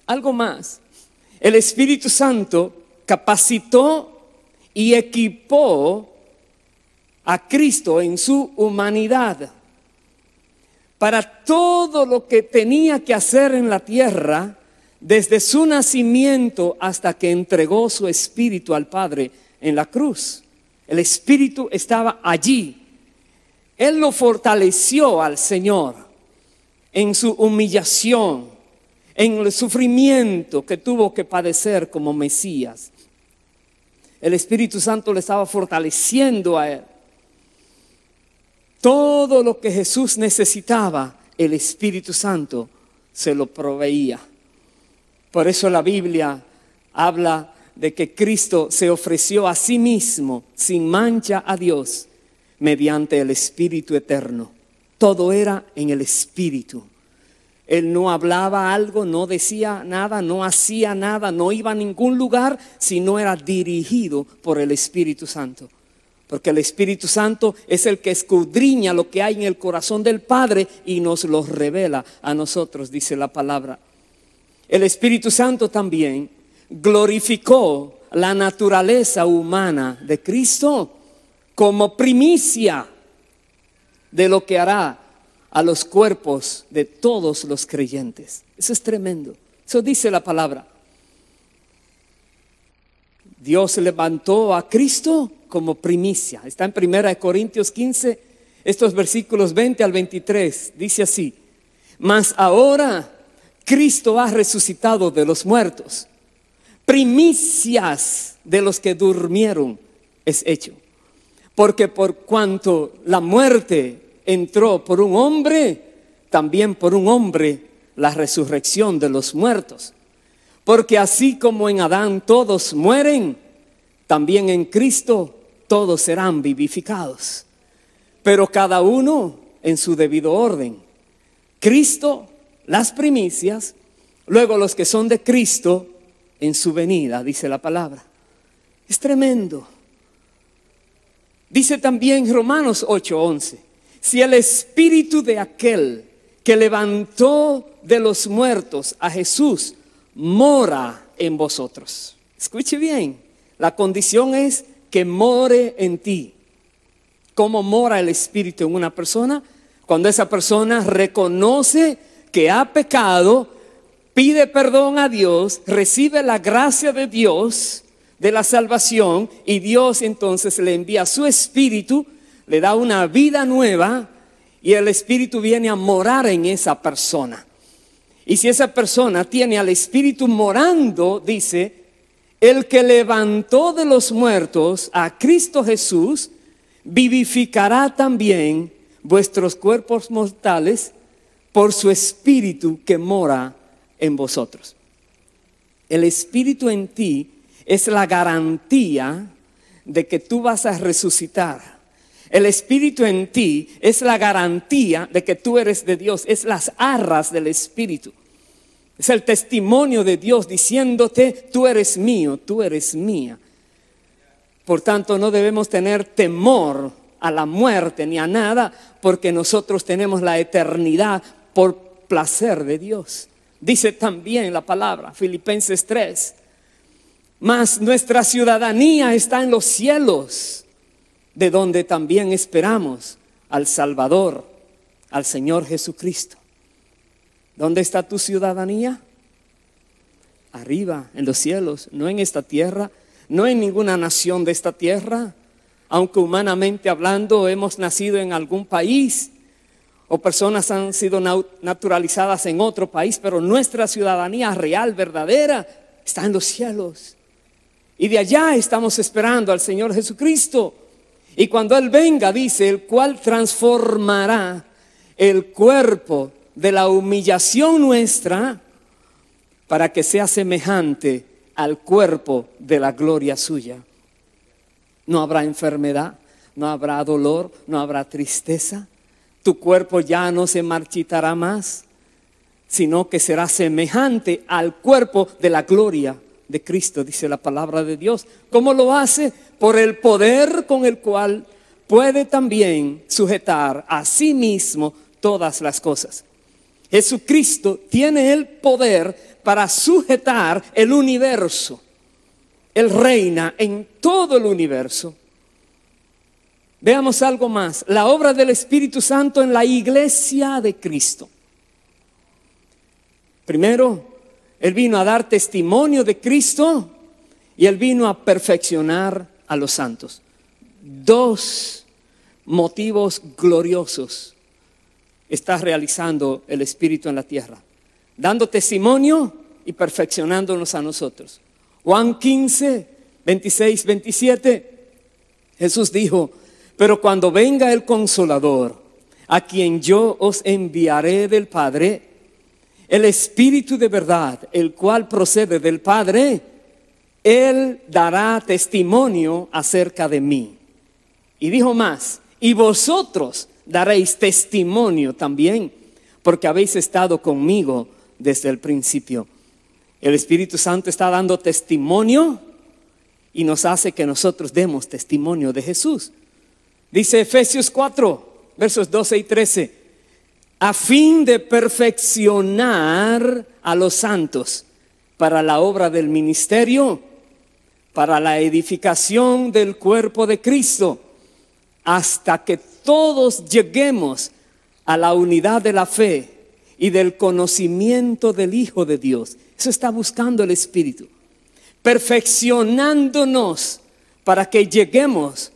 Speaker 1: Algo más, el Espíritu Santo capacitó y equipó a Cristo en su humanidad para todo lo que tenía que hacer en la tierra, desde su nacimiento hasta que entregó su espíritu al Padre en la cruz. El Espíritu estaba allí. Él lo fortaleció al Señor en su humillación, en el sufrimiento que tuvo que padecer como Mesías. El Espíritu Santo le estaba fortaleciendo a Él. Todo lo que Jesús necesitaba, el Espíritu Santo se lo proveía. Por eso la Biblia habla de que Cristo se ofreció a sí mismo sin mancha a Dios mediante el Espíritu eterno. Todo era en el Espíritu. Él no hablaba algo, no decía nada, no hacía nada, no iba a ningún lugar si no era dirigido por el Espíritu Santo. Porque el Espíritu Santo es el que escudriña lo que hay en el corazón del Padre y nos lo revela a nosotros, dice la palabra. El Espíritu Santo también glorificó la naturaleza humana de Cristo como primicia de lo que hará a los cuerpos de todos los creyentes. Eso es tremendo. Eso dice la palabra. Dios levantó a Cristo como primicia. Está en 1 Corintios 15, estos versículos 20 al 23. Dice así: mas ahora Cristo ha resucitado de los muertos, primicias de los que durmieron es hecho. Porque por cuanto la muerte entró por un hombre, también por un hombre la resurrección de los muertos. Porque así como en Adán todos mueren, también en Cristo todos serán vivificados. Pero cada uno en su debido orden. Cristo, las primicias, luego los que son de Cristo en su venida, dice la palabra. Es tremendo. Dice también Romanos 8:11, si el espíritu de aquel que levantó de los muertos a Jesús mora en vosotros. Escuche bien, la condición es que more en ti. ¿Cómo mora el espíritu en una persona? Cuando esa persona reconoce que ha pecado, pide perdón a Dios, recibe la gracia de Dios, de la salvación, y Dios entonces le envía su espíritu, le da una vida nueva y el espíritu viene a morar en esa persona. Y si esa persona tiene al espíritu morando, dice, el que levantó de los muertos a Cristo Jesús, vivificará también vuestros cuerpos mortales por su espíritu que mora en vosotros. El espíritu en ti es la garantía de que tú vas a resucitar. El espíritu en ti es la garantía de que tú eres de Dios. Es las arras del espíritu. Es el testimonio de Dios diciéndote, tú eres mío, tú eres mía. Por tanto, no debemos tener temor a la muerte ni a nada, porque nosotros tenemos la eternidad por placer de Dios. Dice también la palabra, Filipenses 3, mas nuestra ciudadanía está en los cielos, de donde también esperamos al Salvador, al Señor Jesucristo. ¿Dónde está tu ciudadanía? Arriba, en los cielos, no en esta tierra, no en ninguna nación de esta tierra. Aunque humanamente hablando hemos nacido en algún país o personas han sido naturalizadas en otro país, pero nuestra ciudadanía real, verdadera, está en los cielos. Y de allá estamos esperando al Señor Jesucristo. Y cuando Él venga, dice, el cual transformará el cuerpo de la humillación nuestra para que sea semejante al cuerpo de la gloria suya. No habrá enfermedad, no habrá dolor, no habrá tristeza. Tu cuerpo ya no se marchitará más, sino que será semejante al cuerpo de la gloria de Cristo, dice la palabra de Dios. ¿Cómo lo hace? Por el poder con el cual puede también sujetar a sí mismo todas las cosas. Jesucristo tiene el poder para sujetar el universo. Él reina en todo el universo. Veamos algo más. La obra del Espíritu Santo en la iglesia de Cristo. Primero, Él vino a dar testimonio de Cristo y Él vino a perfeccionar a los santos. Dos motivos gloriosos está realizando el Espíritu en la tierra: dando testimonio y perfeccionándonos a nosotros. Juan 15, 26, 27, Jesús dijo: pero cuando venga el Consolador, a quien yo os enviaré del Padre, el Espíritu de verdad, el cual procede del Padre, Él dará testimonio acerca de mí. Y dijo más: y vosotros daréis testimonio también, porque habéis estado conmigo desde el principio. El Espíritu Santo está dando testimonio y nos hace que nosotros demos testimonio de Jesús. Dice Efesios 4, versos 12 y 13, a fin de perfeccionar a los santos para la obra del ministerio, para la edificación del cuerpo de Cristo, hasta que todos lleguemos a la unidad de la fe y del conocimiento del Hijo de Dios. Eso está buscando el Espíritu, perfeccionándonos para que lleguemos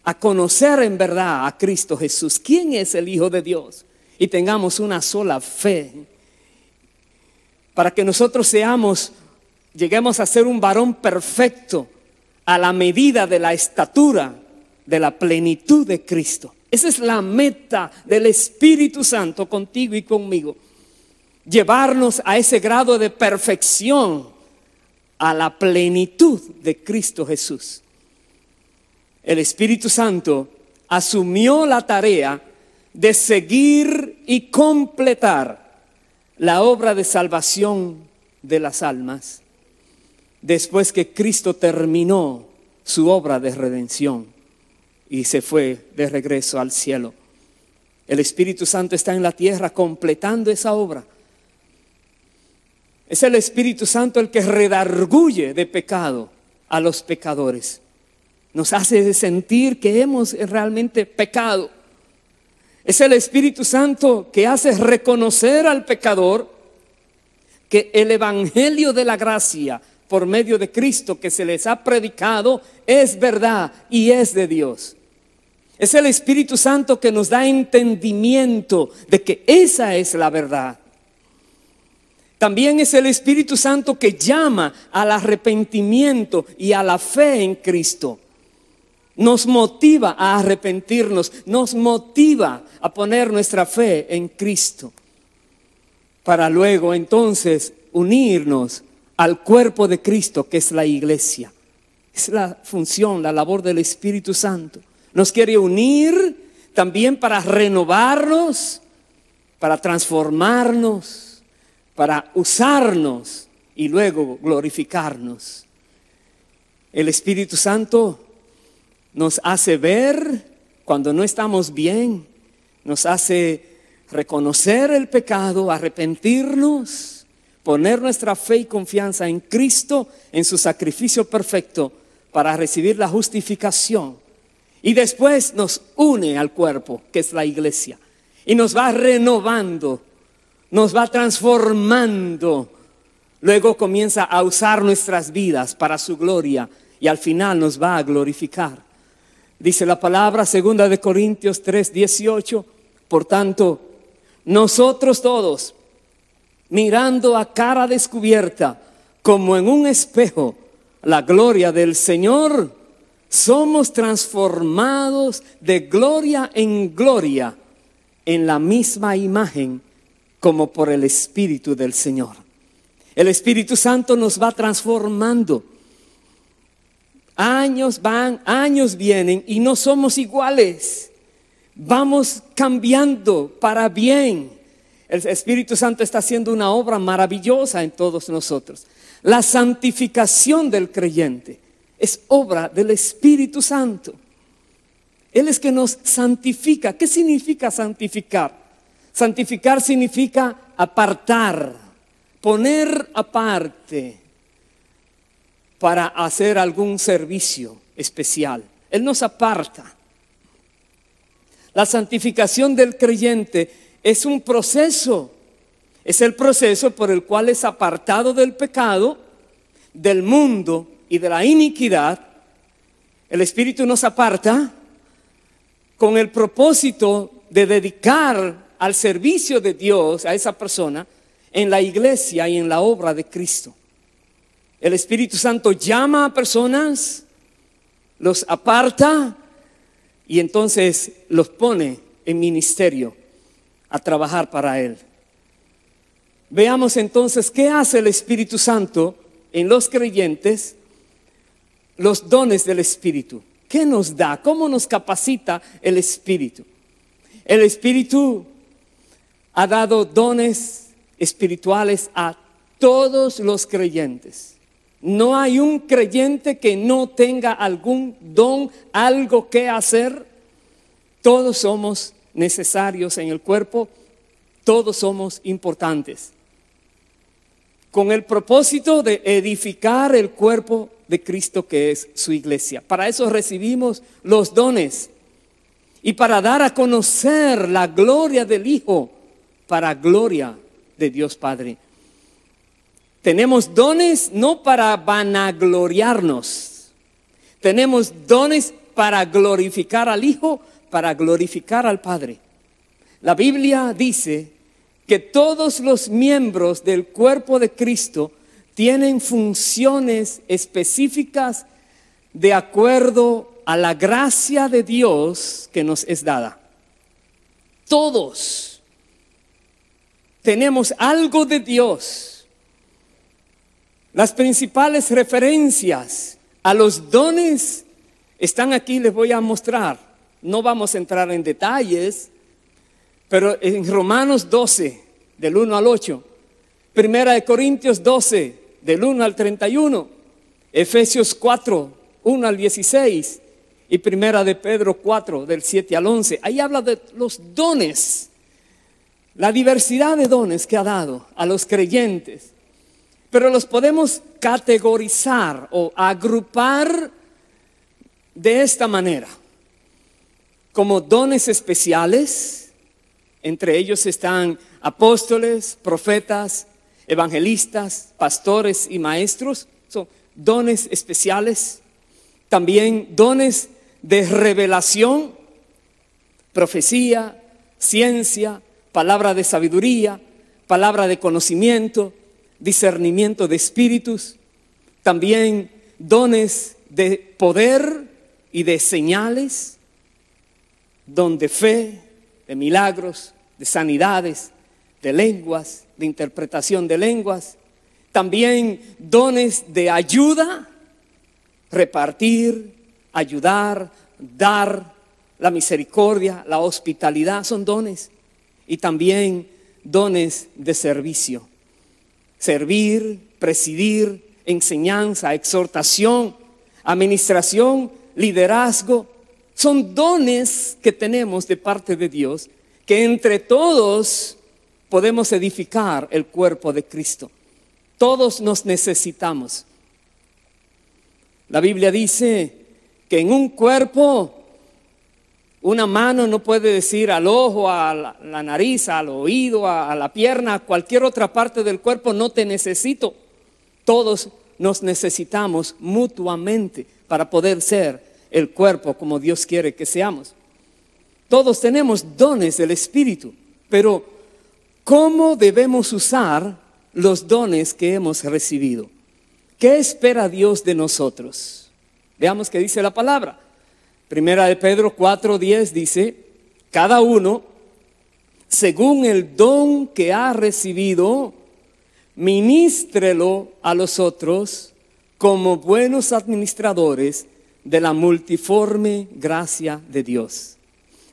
Speaker 1: a conocer en verdad a Cristo Jesús, quién es el Hijo de Dios, y tengamos una sola fe, para que nosotros lleguemos a ser un varón perfecto a la medida de la estatura de la plenitud de Cristo. Esa es la meta del Espíritu Santo contigo y conmigo: llevarnos a ese grado de perfección, a la plenitud de Cristo Jesús. El Espíritu Santo asumió la tarea de seguir y completar la obra de salvación de las almas después que Cristo terminó su obra de redención y se fue de regreso al cielo. El Espíritu Santo está en la tierra completando esa obra. Es el Espíritu Santo el que redarguye de pecado a los pecadores. Nos hace sentir que hemos realmente pecado. Es el Espíritu Santo que hace reconocer al pecador que el evangelio de la gracia por medio de Cristo que se les ha predicado es verdad y es de Dios. Es el Espíritu Santo que nos da entendimiento de que esa es la verdad. También es el Espíritu Santo que llama al arrepentimiento y a la fe en Cristo. Nos motiva a arrepentirnos, nos motiva a poner nuestra fe en Cristo, para luego entonces unirnos al cuerpo de Cristo, que es la iglesia. Es la función, la labor del Espíritu Santo. Nos quiere unir también para renovarnos, para transformarnos, para usarnos y luego glorificarnos. El Espíritu Santo nos hace ver cuando no estamos bien, nos hace reconocer el pecado, arrepentirnos, poner nuestra fe y confianza en Cristo, en su sacrificio perfecto para recibir la justificación. Y después nos une al cuerpo, que es la iglesia, y nos va renovando, nos va transformando. Luego comienza a usar nuestras vidas para su gloria y al final nos va a glorificar. Dice la palabra, 2 Corintios 3:18, por tanto, nosotros todos, mirando a cara descubierta, como en un espejo, la gloria del Señor, somos transformados de gloria en gloria, en la misma imagen, como por el Espíritu del Señor. El Espíritu Santo nos va transformando. Años van, años vienen y no somos iguales. Vamos cambiando para bien. El Espíritu Santo está haciendo una obra maravillosa en todos nosotros. La santificación del creyente es obra del Espíritu Santo. Él es que nos santifica. ¿Qué significa santificar? Santificar significa apartar, poner aparte para hacer algún servicio especial. Él nos aparta. La santificación del creyente es un proceso. Es el proceso por el cual es apartado del pecado, del mundo y de la iniquidad. El Espíritu nos aparta con el propósito de dedicar al servicio de Dios a esa persona en la iglesia y en la obra de Cristo. El Espíritu Santo llama a personas, los aparta y entonces los pone en ministerio a trabajar para Él. Veamos entonces qué hace el Espíritu Santo en los creyentes, los dones del Espíritu. ¿Qué nos da? ¿Cómo nos capacita el Espíritu? El Espíritu ha dado dones espirituales a todos los creyentes. No hay un creyente que no tenga algún don, algo que hacer. Todos somos necesarios en el cuerpo, todos somos importantes. Con el propósito de edificar el cuerpo de Cristo, que es su iglesia. Para eso recibimos los dones y para dar a conocer la gloria del Hijo, para gloria de Dios Padre. Tenemos dones no para vanagloriarnos, tenemos dones para glorificar al Hijo, para glorificar al Padre. La Biblia dice que todos los miembros del cuerpo de Cristo tienen funciones específicas de acuerdo a la gracia de Dios que nos es dada. Todos tenemos algo de Dios. Las principales referencias a los dones están aquí, les voy a mostrar. No vamos a entrar en detalles, pero en Romanos 12, del 1 al 8, Primera de Corintios 12, del 1 al 31, Efesios 4, 1 al 16 y Primera de Pedro 4, del 7 al 11. Ahí habla de los dones, la diversidad de dones que ha dado a los creyentes. Pero los podemos categorizar o agrupar de esta manera, como dones especiales. Entre ellos están apóstoles, profetas, evangelistas, pastores y maestros. Son dones especiales. También dones de revelación, profecía, ciencia, palabra de sabiduría, palabra de conocimiento, discernimiento de espíritus. También dones de poder y de señales, don de fe, de milagros, de sanidades, de lenguas, de interpretación de lenguas. También dones de ayuda, repartir, ayudar, dar, la misericordia, la hospitalidad, son dones. Y también dones de servicio, servir, presidir, enseñanza, exhortación, administración, liderazgo. Son dones que tenemos de parte de Dios, que entre todos podemos edificar el cuerpo de Cristo. Todos nos necesitamos. La Biblia dice que en un cuerpo, una mano no puede decir al ojo, a la nariz, al oído, a la pierna, a cualquier otra parte del cuerpo, no te necesito. Todos nos necesitamos mutuamente para poder ser el cuerpo como Dios quiere que seamos. Todos tenemos dones del Espíritu, pero ¿cómo debemos usar los dones que hemos recibido? ¿Qué espera Dios de nosotros? Veamos qué dice la palabra. Primera de Pedro 4:10 dice: cada uno, según el don que ha recibido, ministrelo a los otros como buenos administradores de la multiforme gracia de Dios.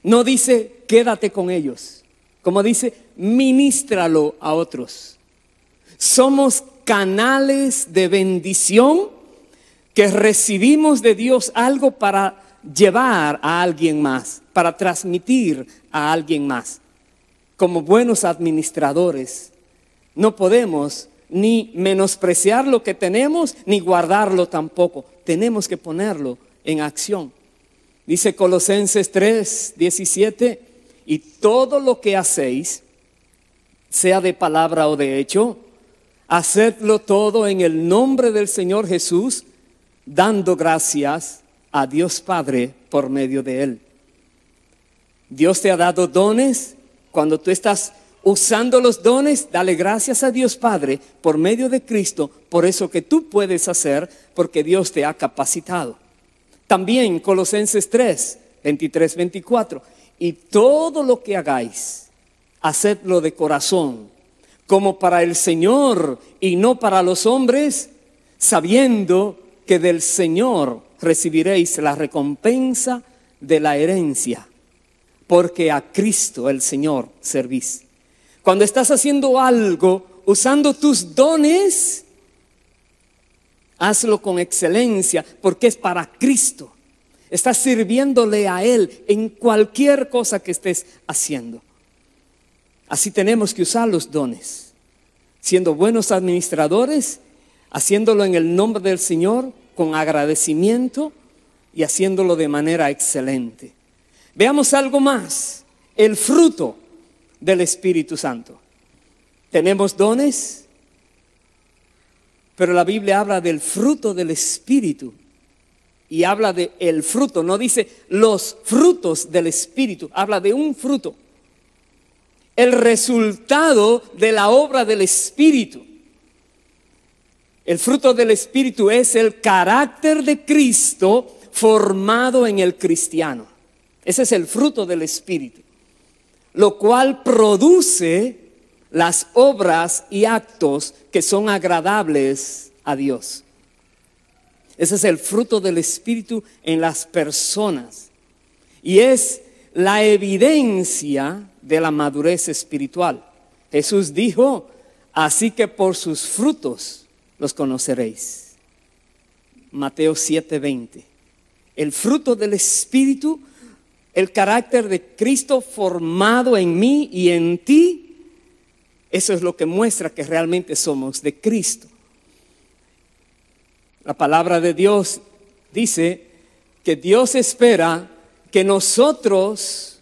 Speaker 1: No dice quédate con ellos, como dice, ministralo a otros. Somos canales de bendición que recibimos de Dios algo para llevar a alguien más, para transmitir a alguien más. Como buenos administradores, no podemos ni menospreciar lo que tenemos, ni guardarlo tampoco. Tenemos que ponerlo en acción. Dice Colosenses 3:17, y todo lo que hacéis, sea de palabra o de hecho, hacedlo todo en el nombre del Señor Jesús, dando gracias a Dios Padre por medio de Él. Dios te ha dado dones. Cuando tú estás usando los dones, dale gracias a Dios Padre por medio de Cristo, por eso que tú puedes hacer, porque Dios te ha capacitado. También Colosenses 3:23-24, y todo lo que hagáis, hacedlo de corazón, como para el Señor y no para los hombres, sabiendo que del Señor recibiréis la recompensa de la herencia, porque a Cristo el Señor servís. Cuando estás haciendo algo, usando tus dones, hazlo con excelencia, porque es para Cristo. Estás sirviéndole a Él en cualquier cosa que estés haciendo. Así tenemos que usar los dones, siendo buenos administradores, haciéndolo en el nombre del Señor, con agradecimiento y haciéndolo de manera excelente. Veamos algo más, el fruto del Espíritu Santo. Tenemos dones, pero la Biblia habla del fruto del Espíritu y habla de el fruto, no dice los frutos del Espíritu, habla de un fruto. El resultado de la obra del Espíritu. El fruto del Espíritu es el carácter de Cristo formado en el cristiano. Ese es el fruto del Espíritu, lo cual produce las obras y actos que son agradables a Dios. Ese es el fruto del Espíritu en las personas y es la evidencia de la madurez espiritual. Jesús dijo, así que por sus frutos los conoceréis. Mateo 7:20. El fruto del Espíritu, el carácter de Cristo formado en mí y en ti, eso es lo que muestra que realmente somos de Cristo. La palabra de Dios dice que Dios espera que nosotros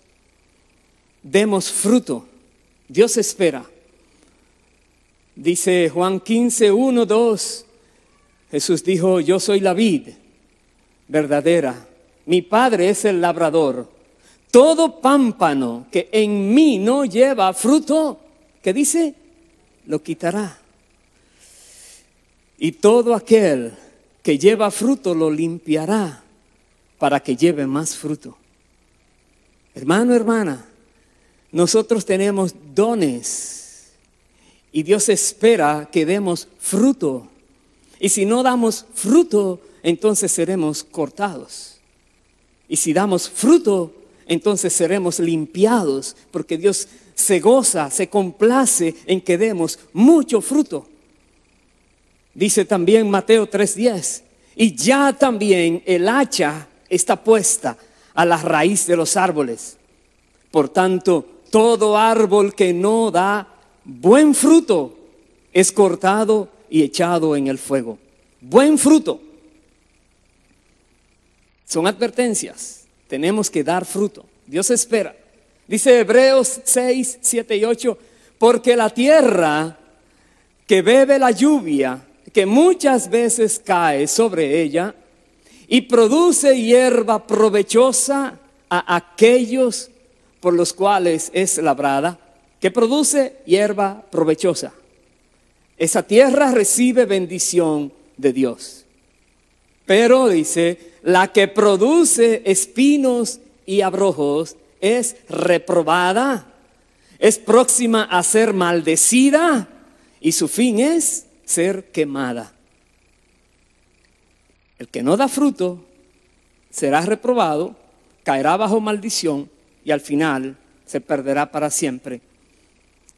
Speaker 1: demos fruto. Dios espera. Dice Juan 15:1-2, Jesús dijo, yo soy la vid verdadera, mi Padre es el labrador. Todo pámpano que en mí no lleva fruto, ¿qué dice? Lo quitará. Y todo aquel que lleva fruto lo limpiará para que lleve más fruto. Hermano, hermana, nosotros tenemos dones y Dios espera que demos fruto. Y si no damos fruto, entonces seremos cortados. Y si damos fruto, entonces seremos limpiados, porque Dios se goza, se complace en que demos mucho fruto. Dice también Mateo 3:10, y ya también el hacha está puesta a la raíz de los árboles. Por tanto, todo árbol que no da buen fruto es cortado y echado en el fuego. Buen fruto. Son advertencias. Tenemos que dar fruto. Dios espera. Dice Hebreos 6:7-8, porque la tierra que bebe la lluvia, que muchas veces cae sobre ella, y produce hierba provechosa a aquellos por los cuales es labrada, que produce hierba provechosa. Esa tierra recibe bendición de Dios. Pero dice, la que produce espinos y abrojos es reprobada, es próxima a ser maldecida y su fin es ser quemada. El que no da fruto será reprobado, caerá bajo maldición y al final se perderá para siempre.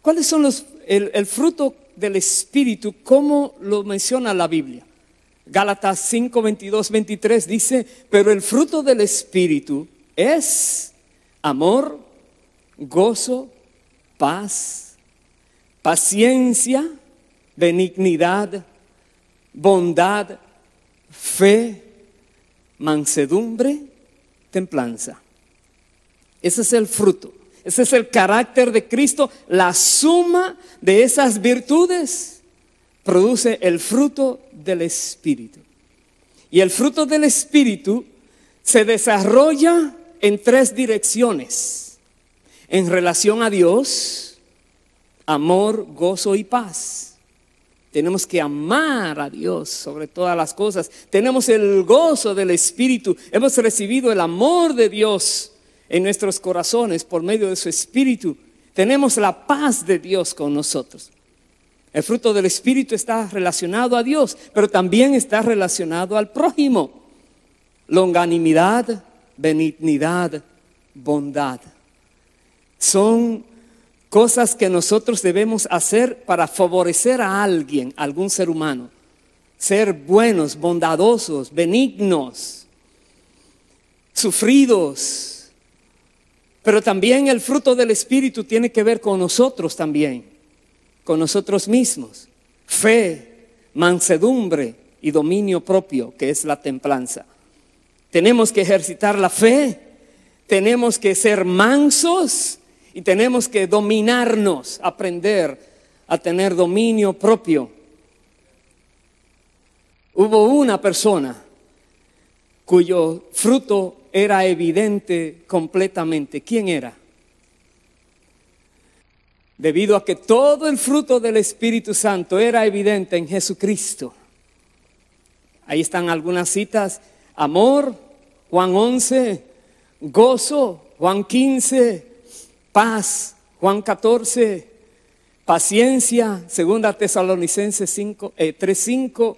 Speaker 1: ¿Cuáles son el fruto del Espíritu, ¿cómo lo menciona la Biblia? Gálatas 5, 22, 23 dice, pero el fruto del Espíritu es amor, gozo, paz, paciencia, benignidad, bondad, fe, mansedumbre, templanza. Ese es el fruto, ese es el carácter de Cristo. La suma de esas virtudes produce el fruto del Espíritu. Y el fruto del Espíritu se desarrolla en 3 direcciones: en relación a Dios, amor, gozo y paz. Tenemos que amar a Dios sobre todas las cosas. Tenemos el gozo del Espíritu. Hemos recibido el amor de Dios en nuestros corazones por medio de su Espíritu. Tenemos la paz de Dios con nosotros. El fruto del Espíritu está relacionado a Dios, pero también está relacionado al prójimo. Longanimidad, benignidad, bondad. Son cosas que nosotros debemos hacer para favorecer a alguien, a algún ser humano. Ser buenos, bondadosos, benignos, sufridos. Pero también el fruto del Espíritu tiene que ver con nosotros también, con nosotros mismos. Fe, mansedumbre y dominio propio, que es la templanza. Tenemos que ejercitar la fe, tenemos que ser mansos y tenemos que dominarnos, aprender a tener dominio propio. Hubo una persona cuyo fruto era evidente completamente. ¿Quién era? Debido a que todo el fruto del Espíritu Santo era evidente en Jesucristo. Ahí están algunas citas: amor, Juan 11, gozo, Juan 15, paz, Juan 14, paciencia, 2 Tesalonicenses 3:5,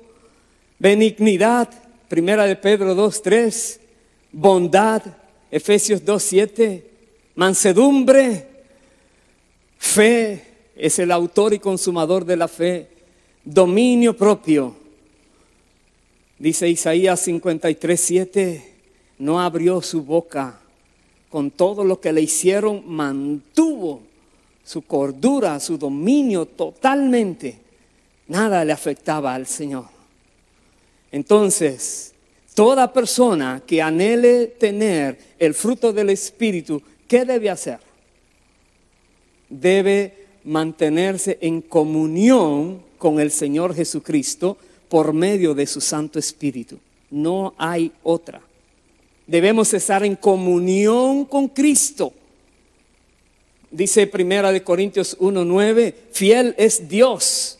Speaker 1: benignidad, 1 de Pedro 2:3, bondad, Efesios 2:7, mansedumbre, fe, es el autor y consumador de la fe, dominio propio. Dice Isaías 53:7, no abrió su boca. Con todo lo que le hicieron, mantuvo su cordura, su dominio totalmente. Nada le afectaba al Señor. Entonces, toda persona que anhele tener el fruto del Espíritu, ¿qué debe hacer? Debe mantenerse en comunión con el Señor Jesucristo por medio de su Santo Espíritu. No hay otra. Debemos estar en comunión con Cristo. Dice 1 Corintios 1:9, fiel es Dios,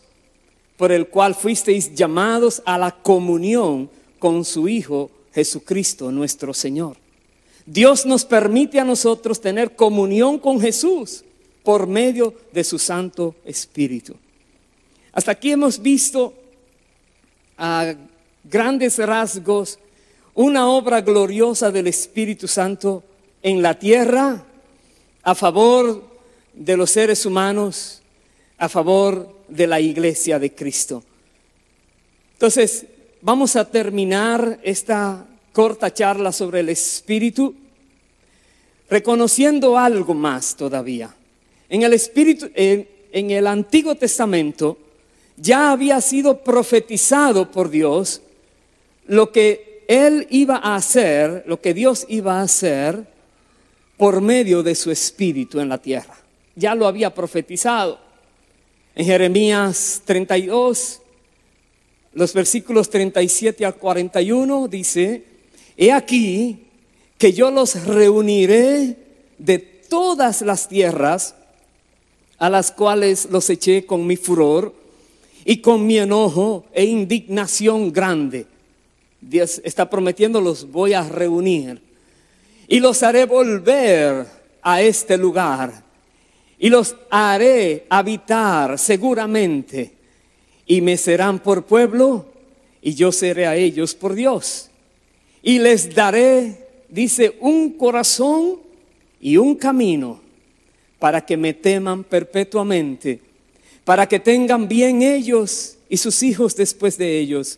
Speaker 1: por el cual fuisteis llamados a la comunión con su Hijo Jesucristo nuestro Señor. Dios nos permite a nosotros tener comunión con Jesús por medio de su Santo Espíritu. Hasta aquí hemos visto a grandes rasgos una obra gloriosa del Espíritu Santo en la tierra a favor de los seres humanos, a favor de la iglesia de Cristo. Entonces, vamos a terminar esta corta charla sobre el Espíritu reconociendo algo más todavía. En el Espíritu, en el Antiguo Testamento ya había sido profetizado por Dios lo que Él iba a hacer, lo que Dios iba a hacer por medio de su Espíritu en la tierra. Ya lo había profetizado. En Jeremías 32, los versículos 37 al 41 dice: he aquí que yo los reuniré de todas las tierras a las cuales los eché con mi furor y con mi enojo e indignación grande. Dios está prometiendo: los voy a reunir y los haré volver a este lugar y los haré habitar seguramente y me serán por pueblo y yo seré a ellos por Dios. Y les daré, dice, un corazón y un camino para que me teman perpetuamente, para que tengan bien ellos y sus hijos después de ellos.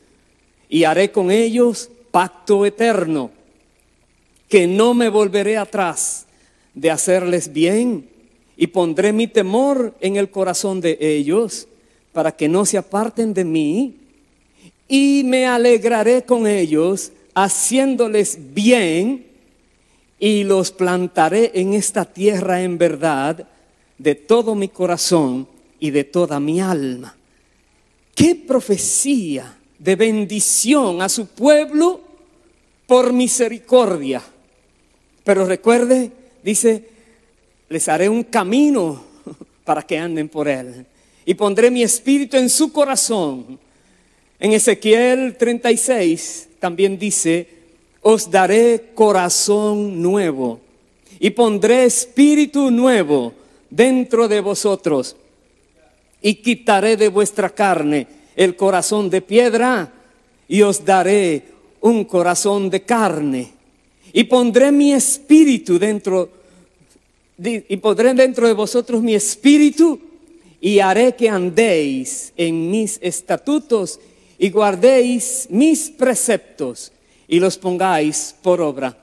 Speaker 1: Y haré con ellos pacto eterno, que no me volveré atrás de hacerles bien, y pondré mi temor en el corazón de ellos, para que no se aparten de mí, y me alegraré con ellos, haciéndoles bien, y los plantaré en esta tierra en verdad, de todo mi corazón y de toda mi alma. ¡Qué profecía de bendición a su pueblo por misericordia! Pero recuerde, dice, les haré un camino para que anden por él, y pondré mi espíritu en su corazón. En Ezequiel 36 también dice, os daré corazón nuevo y pondré espíritu nuevo dentro de vosotros, y quitaré de vuestra carne el corazón de piedra y os daré un corazón de carne, y pondré mi espíritu dentro de vosotros mi espíritu, y haré que andéis en mis estatutos y guardéis mis preceptos y los pongáis por obra.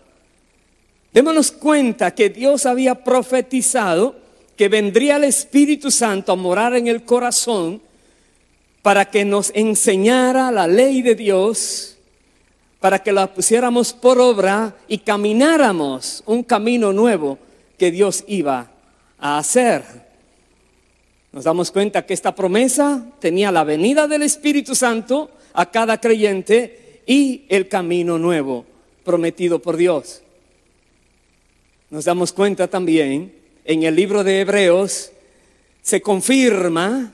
Speaker 1: Démonos cuenta que Dios había profetizado que vendría el Espíritu Santo a morar en el corazón para que nos enseñara la ley de Dios, para que la pusiéramos por obra y camináramos un camino nuevo que Dios iba a hacer. Nos damos cuenta que esta promesa tenía la venida del Espíritu Santo a cada creyente y el camino nuevo prometido por Dios. Nos damos cuenta también en el libro de Hebreos, se confirma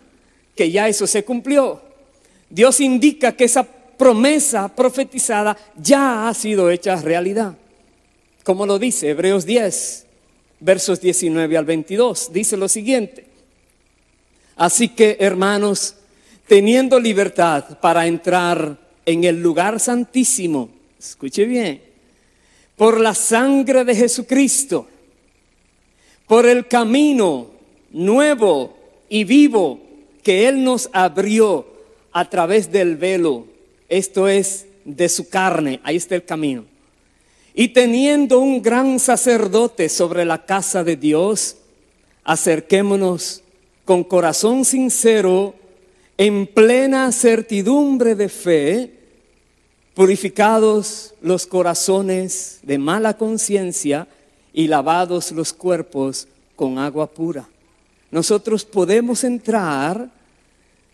Speaker 1: que ya eso se cumplió. Dios indica que esa promesa profetizada ya ha sido hecha realidad. Como lo dice Hebreos 10, versos 19 al 22, dice lo siguiente: así que, hermanos, teniendo libertad para entrar en el lugar santísimo, escuche bien, por la sangre de Jesucristo, por el camino nuevo y vivo que Él nos abrió a través del velo, esto es, de su carne, ahí está el camino. Y teniendo un gran sacerdote sobre la casa de Dios, acerquémonos con corazón sincero, en plena certidumbre de fe, purificados los corazones de mala conciencia y lavados los cuerpos con agua pura. Nosotros podemos entrar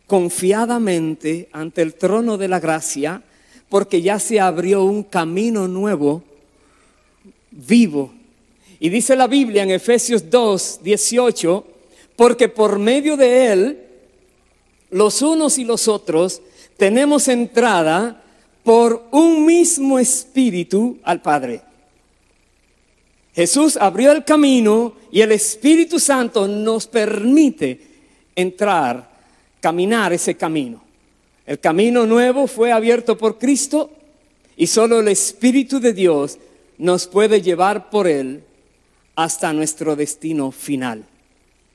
Speaker 1: confiadamente ante el trono de la gracia, porque ya se abrió un camino nuevo, vivo. Y dice la Biblia en Efesios 2, 18, porque por medio de Él, los unos y los otros, tenemos entrada por un mismo espíritu al Padre. Jesús abrió el camino y el Espíritu Santo nos permite entrar, caminar ese camino. El camino nuevo fue abierto por Cristo y solo el Espíritu de Dios nos puede llevar por Él hasta nuestro destino final.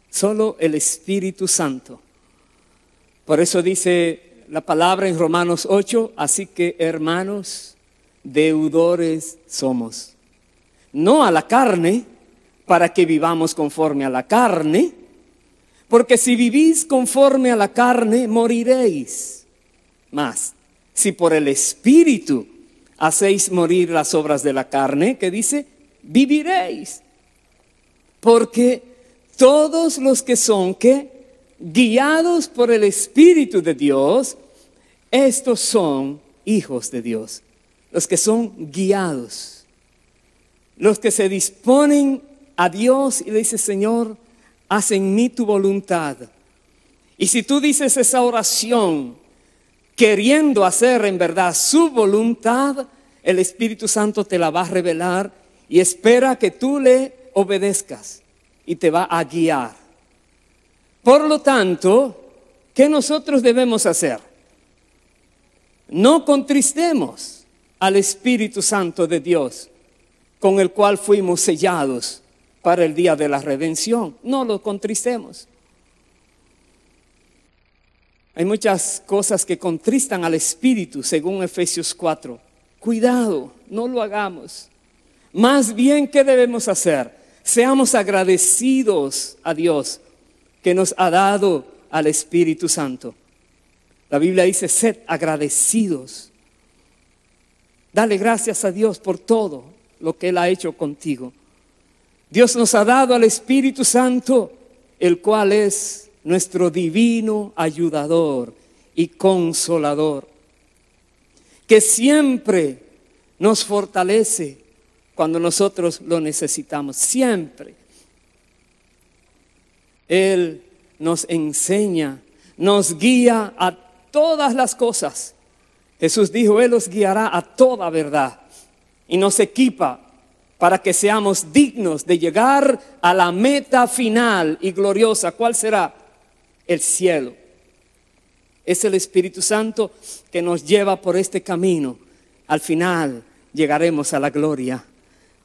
Speaker 1: Solo el Espíritu Santo. Por eso dice la palabra en Romanos 8, así que, hermanos, deudores somos. No a la carne, para que vivamos conforme a la carne, porque si vivís conforme a la carne, moriréis. Mas, si por el Espíritu hacéis morir las obras de la carne, ¿qué dice? Viviréis. Porque todos los que son, ¿qué? Guiados por el Espíritu de Dios, estos son hijos de Dios. Los que son guiados. Los que se disponen a Dios y le dicen: Señor, haz en mí tu voluntad. Y si tú dices esa oración queriendo hacer en verdad su voluntad, el Espíritu Santo te la va a revelar y espera que tú le obedezcas y te va a guiar. Por lo tanto, ¿qué nosotros debemos hacer? No contristemos al Espíritu Santo de Dios, con el cual fuimos sellados para el día de la redención. No lo contristemos. Hay muchas cosas que contristan al espíritu, según Efesios 4. Cuidado, no lo hagamos. Más bien, ¿qué debemos hacer? Seamos agradecidos a Dios que nos ha dado al Espíritu Santo. La Biblia dice, sed agradecidos. Dale gracias a Dios por todo lo que Él ha hecho contigo. Dios nos ha dado al Espíritu Santo, el cual es nuestro divino ayudador y consolador, que siempre nos fortalece cuando nosotros lo necesitamos, siempre. Él nos enseña, nos guía a todas las cosas. Jesús dijo, Él os guiará a toda verdad y nos equipa para que seamos dignos de llegar a la meta final y gloriosa. ¿Cuál será? El cielo. Es el Espíritu Santo que nos lleva por este camino. Al final llegaremos a la gloria.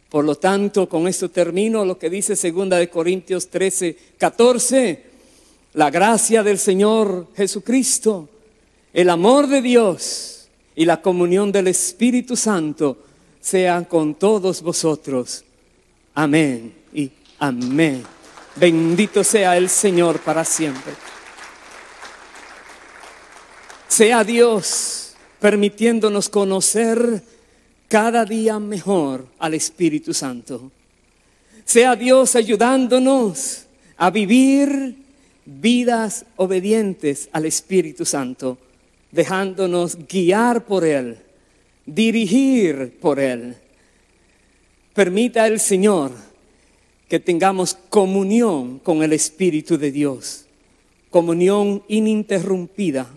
Speaker 1: Por lo tanto, con esto termino lo que dice 2 Corintios 13:14. La gracia del Señor Jesucristo, el amor de Dios y la comunión del Espíritu Santo sean con todos vosotros. Amén y amén. Bendito sea el Señor para siempre. Sea Dios permitiéndonos conocer cada día mejor al Espíritu Santo. Sea Dios ayudándonos a vivir vidas obedientes al Espíritu Santo, dejándonos guiar por Él, dirigir por Él. Permita el Señor que tengamos comunión con el Espíritu de Dios, comunión ininterrumpida.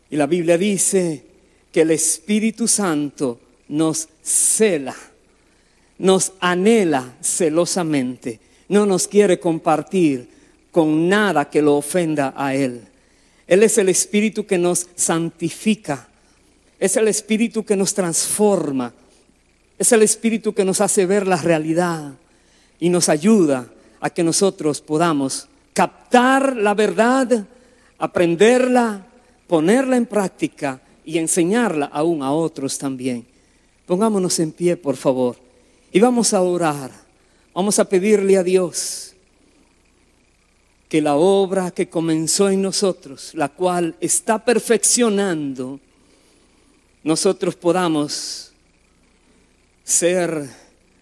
Speaker 1: Y la Biblia dice que el Espíritu Santo nos cela, nos anhela celosamente, no nos quiere compartir con nada que lo ofenda a Él. Él es el Espíritu que nos santifica, es el Espíritu que nos transforma, es el Espíritu que nos hace ver la realidad y nos ayuda a que nosotros podamos captar la verdad, aprenderla, ponerla en práctica y enseñarla aún a otros también. Pongámonos en pie, por favor, y vamos a orar. Vamos a pedirle a Dios que la obra que comenzó en nosotros, la cual está perfeccionando, nosotros podamos ser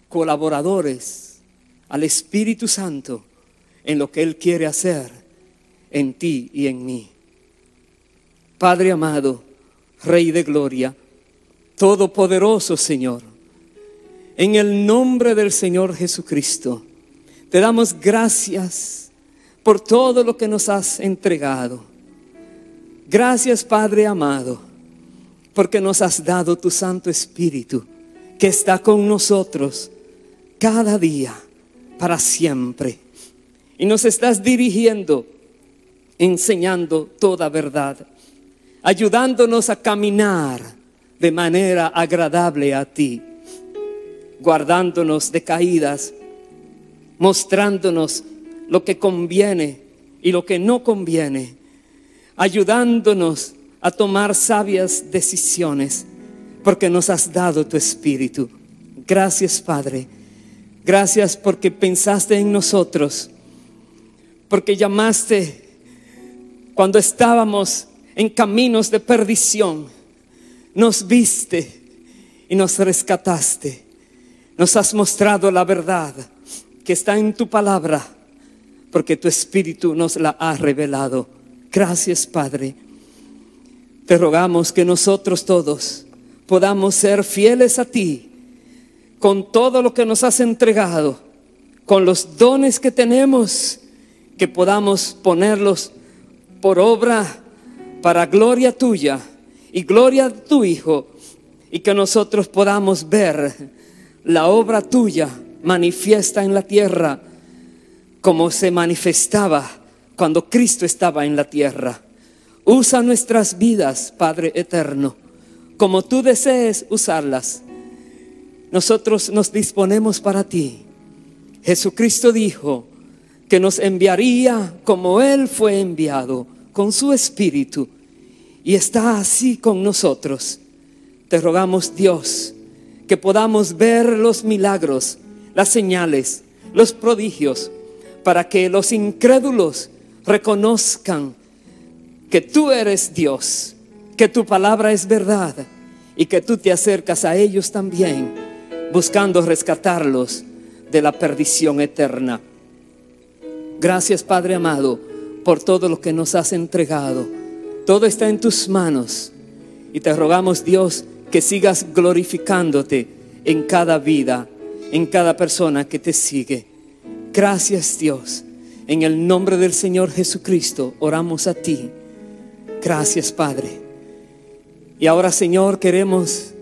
Speaker 1: colaboradores al Espíritu Santo en lo que Él quiere hacer en ti y en mí. Padre amado, Rey de gloria, todopoderoso Señor, en el nombre del Señor Jesucristo, te damos gracias por todo lo que nos has entregado. Gracias, Padre amado, porque nos has dado tu Santo Espíritu, que está con nosotros cada día, para siempre. Y nos estás dirigiendo, enseñando toda verdad, ayudándonos a caminar de manera agradable a ti, guardándonos de caídas, mostrándonos lo que conviene y lo que no conviene, ayudándonos a tomar sabias decisiones, porque nos has dado tu Espíritu. Gracias, Padre. Gracias porque pensaste en nosotros, porque llamaste cuando estábamos en caminos de perdición, nos viste y nos rescataste. Nos has mostrado la verdad que está en tu palabra, porque tu Espíritu nos la ha revelado. Gracias, Padre. Te rogamos que nosotros todos podamos ser fieles a ti, con todo lo que nos has entregado, con los dones que tenemos, que podamos ponerlos por obra para gloria tuya y gloria de tu Hijo, y que nosotros podamos ver la obra tuya manifiesta en la tierra como se manifestaba cuando Cristo estaba en la tierra. Usa nuestras vidas, Padre eterno, como tú desees usarlas. Nosotros nos disponemos para ti. Jesucristo dijo que nos enviaría como Él fue enviado, con su Espíritu y está así con nosotros. Te rogamos, Dios, que podamos ver los milagros, las señales, los prodigios, para que los incrédulos reconozcan que tú eres Dios, que tu palabra es verdad y que tú te acercas a ellos también, buscando rescatarlos de la perdición eterna. Gracias, Padre amado, por todo lo que nos has entregado. Todo está en tus manos y te rogamos, Dios, que sigas glorificándote en cada vida, en cada persona que te sigue. Gracias, Dios. En el nombre del Señor Jesucristo oramos a ti. Gracias, Padre. Y ahora, Señor, queremos